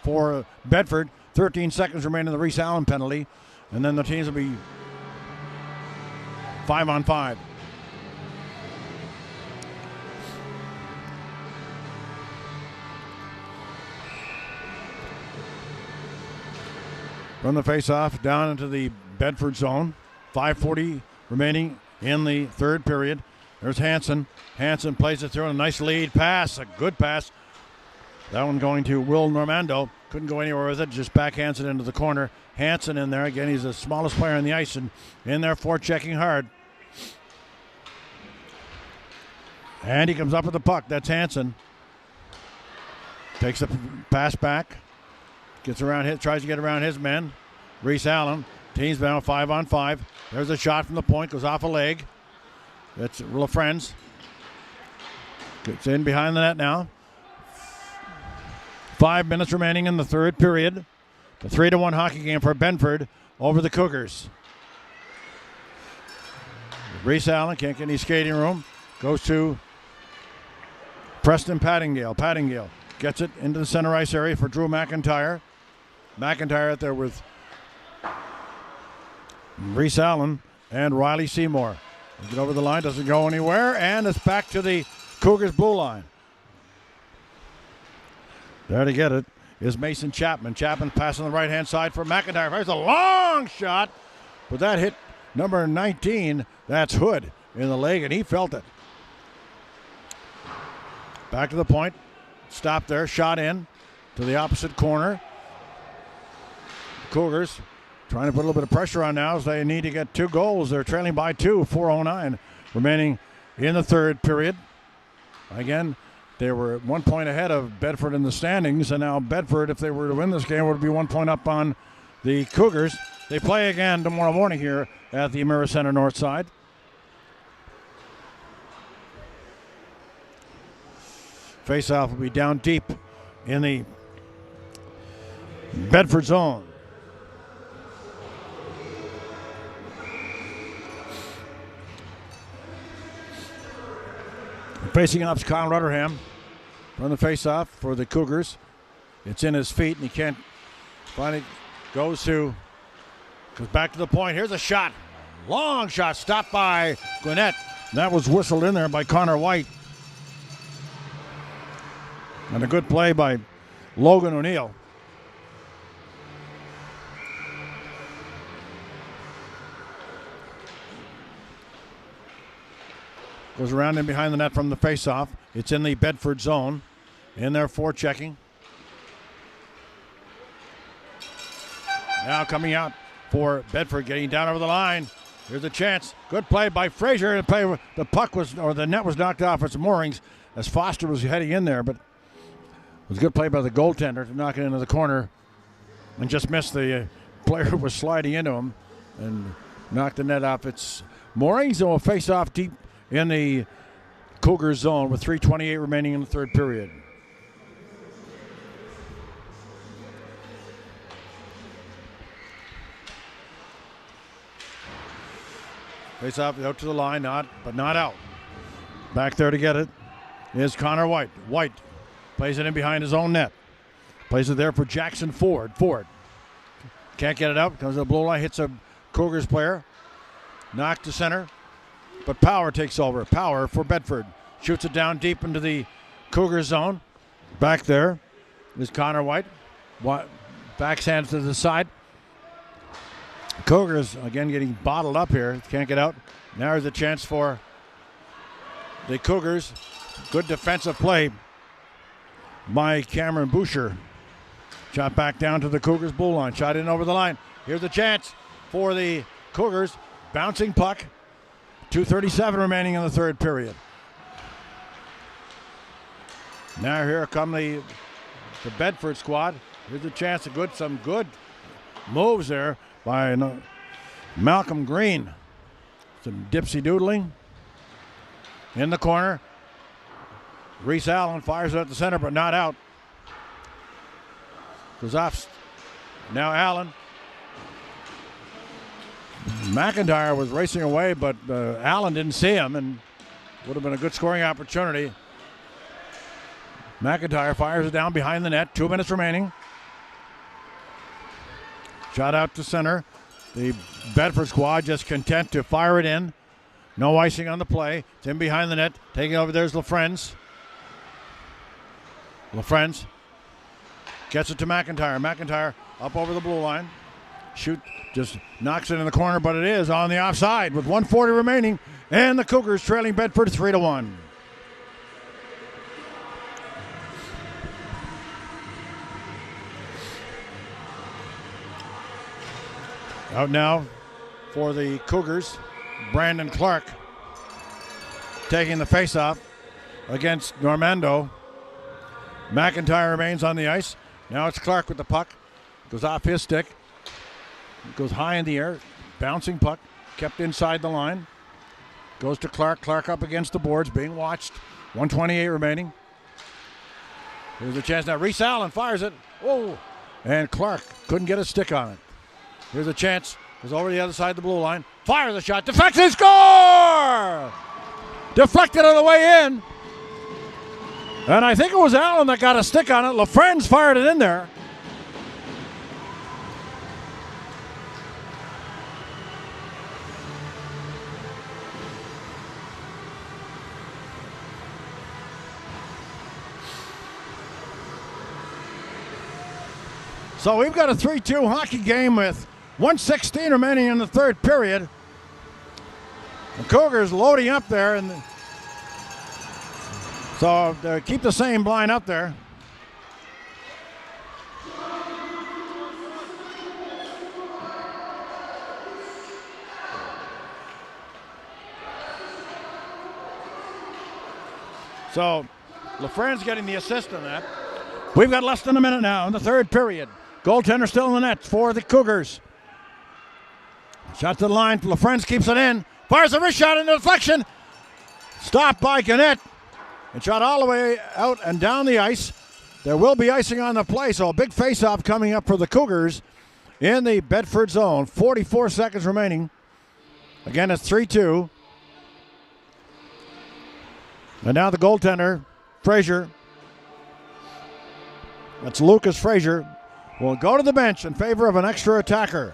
for Bedford. 13 seconds remaining in the Reese Allen penalty. And then the teams will be 5-on-5. From the face-off down into the Bedford zone. 5:40 remaining in the third period. There's Hansen. Hansen plays it through a nice lead pass. A good pass. That one going to Will Normando. Couldn't go anywhere with it. Just backhands it into the corner. Hansen in there. Again, he's the smallest player on the ice and in there forechecking hard. And he comes up with the puck. That's Hansen. Takes the pass back. Gets around tries to get around his men. Reese Allen. Team's now 5-on-5. There's a shot from the point. Goes off a leg. That's LaFrenz. Gets in behind the net now. 5 minutes remaining in the third period. The 3-1 hockey game for Bedford over the Cougars. Reese Allen can't get any skating room. Goes to Preston Pattingale. Pattingale gets it into the center ice area for Drew McIntyre. McIntyre out there with Reese Allen and Riley Seymour. They get over the line, doesn't go anywhere, and it's back to the Cougars blue line. There to get it is Mason Chapman. Chapman passing the right-hand side for McIntyre. There's a long shot, but that hit number 19. That's Hood in the leg, and he felt it. Back to the point. Stop there. Shot in to the opposite corner. Cougars trying to put a little bit of pressure on now as they need to get 2 goals. They're trailing by 2, 4:09 remaining in the third period. Again, they were 1 point ahead of Bedford in the standings, and now Bedford, if they were to win this game, would be 1 point up on the Cougars. They play again tomorrow morning here at the Emera Center North Side. Face-off will be down deep in the Bedford zone. Facing off is Kyle Rutherham from the face-off for the Cougars. It's in his feet, and he can't. Finally goes back to the point. Here's a shot. Long shot stopped by Gwinnett. That was whistled in there by Connor White. And a good play by Logan O'Neill. Goes around in behind the net from the faceoff. It's in the Bedford zone. In there forechecking. Now coming out for Bedford, getting down over the line. Here's a chance. Good play by Frazier. The puck was, or the net was knocked off its moorings as Foster was heading in there, but it was a good play by the goaltender to knock it into the corner and just missed the player who was sliding into him and knocked the net off its moorings. And will face off deep in the Cougars zone with 3:28 remaining in the third period. Face off out to the line, but not out. Back there to get it is Connor White. White plays it in behind his own net. Plays it there for Jackson Ford. Ford can't get it out. Comes to the blue line, hits a Cougars player. Knocked to center, but Power takes over. Power for Bedford. Shoots it down deep into the Cougars zone. Back there is Connor White. Backhands to the side. Cougars again getting bottled up here. Can't get out. Now there's a chance for the Cougars. Good defensive play by Cameron Boucher. Shot back down to the Cougars blue line. Shot in over the line. Here's a chance for the Cougars. Bouncing puck. 2:37 remaining in the third period. Now here come the Bedford squad. Here's a chance of some good moves there by Malcolm Green. Some dipsy doodling. In the corner. Reese Allen fires it at the center, but not out. Goes off. Now Allen. McIntyre was racing away, but Allen didn't see him, and would have been a good scoring opportunity. McIntyre fires it down behind the net. 2 minutes remaining. Shot out to center. The Bedford squad just content to fire it in. No icing on the play. It's in behind the net. Taking over, there's LaFrenz. LaFrenz gets it to McIntyre. McIntyre up over the blue line. Shoot, just knocks it in the corner, but it is on the offside with 1:40 remaining, and the Cougars trailing Bedford 3-1. Out now for the Cougars, Brandon Clark taking the faceoff against Normando. McIntyre remains on the ice. Now it's Clark with the puck. Goes off his stick. Goes high in the air. Bouncing puck. Kept inside the line. Goes to Clark. Clark up against the boards. Being watched. 1:28 remaining. Here's a chance now. Reese Allen fires it. Whoa. And Clark couldn't get a stick on it. Here's a chance. Goes over the other side of the blue line. Fires a shot. Deflected. Score! Deflected on the way in. And I think it was Allen that got a stick on it. LaFrenz fired it in there. So we've got a 3-2 hockey game with 1:16 remaining in the third period. The Cougars loading up there, and so keep the same line up there. So LaFrenz getting the assist on that. We've got less than a minute now in the third period. Goaltender still in the net for the Cougars. Shot to the line. LaFrenz keeps it in. Fires a wrist shot into deflection. Stopped by Gannett. And shot all the way out and down the ice. There will be icing on the play, so a big face-off coming up for the Cougars in the Bedford zone. 44 seconds remaining. Again, it's 3-2. And now the goaltender, Frazier. That's Lucas Frazier. Will go to the bench in favor of an extra attacker.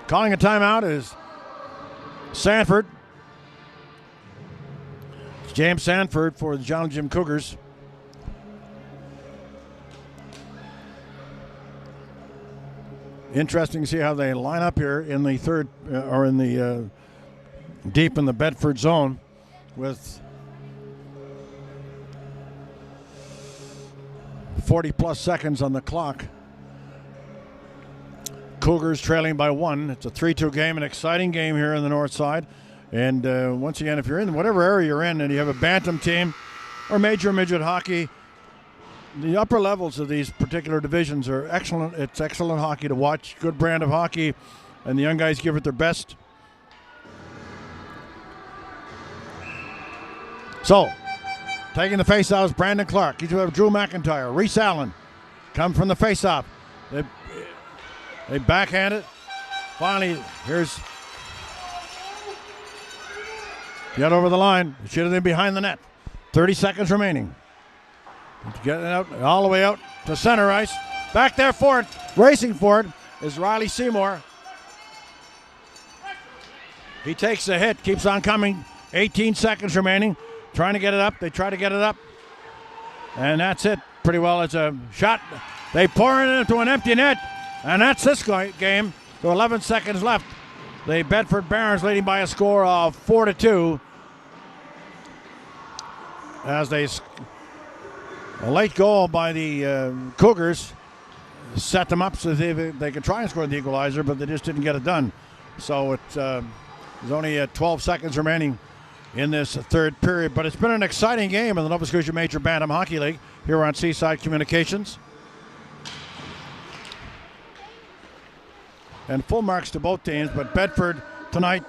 Calling a timeout is Sanford. It's James Sanford for the Joneljim Cougars. Interesting to see how they line up here in the third, or in the deep in the Bedford zone with 40-plus seconds on the clock. Cougars trailing by 1. It's a 3-2 game, an exciting game here in the north side. And once again, if you're in whatever area you're in and you have a Bantam team or major midget hockey, the upper levels of these particular divisions are excellent. It's excellent hockey to watch, good brand of hockey, and the young guys give it their best. So, taking the face-off is Brandon Clark. He's with Drew McIntyre. Reese Allen come from the face-off. They backhand it. Finally, here's get over the line. Should have been behind the net. 30 seconds remaining. Getting out all the way out to center ice. Back there for it, racing for it, is Riley Seymour. He takes the hit, keeps on coming. 18 seconds remaining. Trying to get it up. They try to get it up. And that's it. Pretty well. It's a shot. They pour it into an empty net. And that's this game. So 11 seconds left. The Bedford Barons leading by a score of 4-2. As a late goal by the Cougars set them up so they could try and score the equalizer, but they just didn't get it done. So there's only 12 seconds remaining in this third period. But it's been an exciting game in the Nova Scotia Major Bantam Hockey League here on Seaside Communications. And full marks to both teams, but Bedford tonight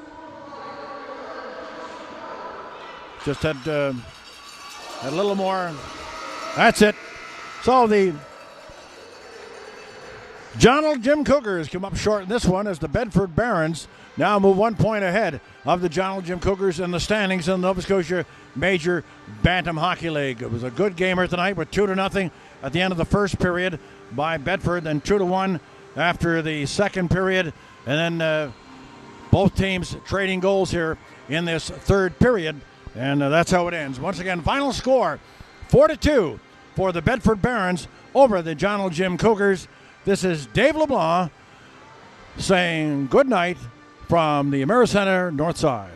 just had a little more. That's it. So the Joneljim Cougars come up short in this one as the Bedford Barons now move 1 point ahead of the Joneljim Cougars in the standings in the Nova Scotia Major Bantam Hockey League. It was a good gamer tonight with 2-0 at the end of the first period by Bedford, then 2-1 after the second period, and then both teams trading goals here in this third period, and that's how it ends. Once again, final score 4-2 for the Bedford Barons over the Joneljim Cougars. This is Dave LeBlanc saying good night from the Americenter North Side.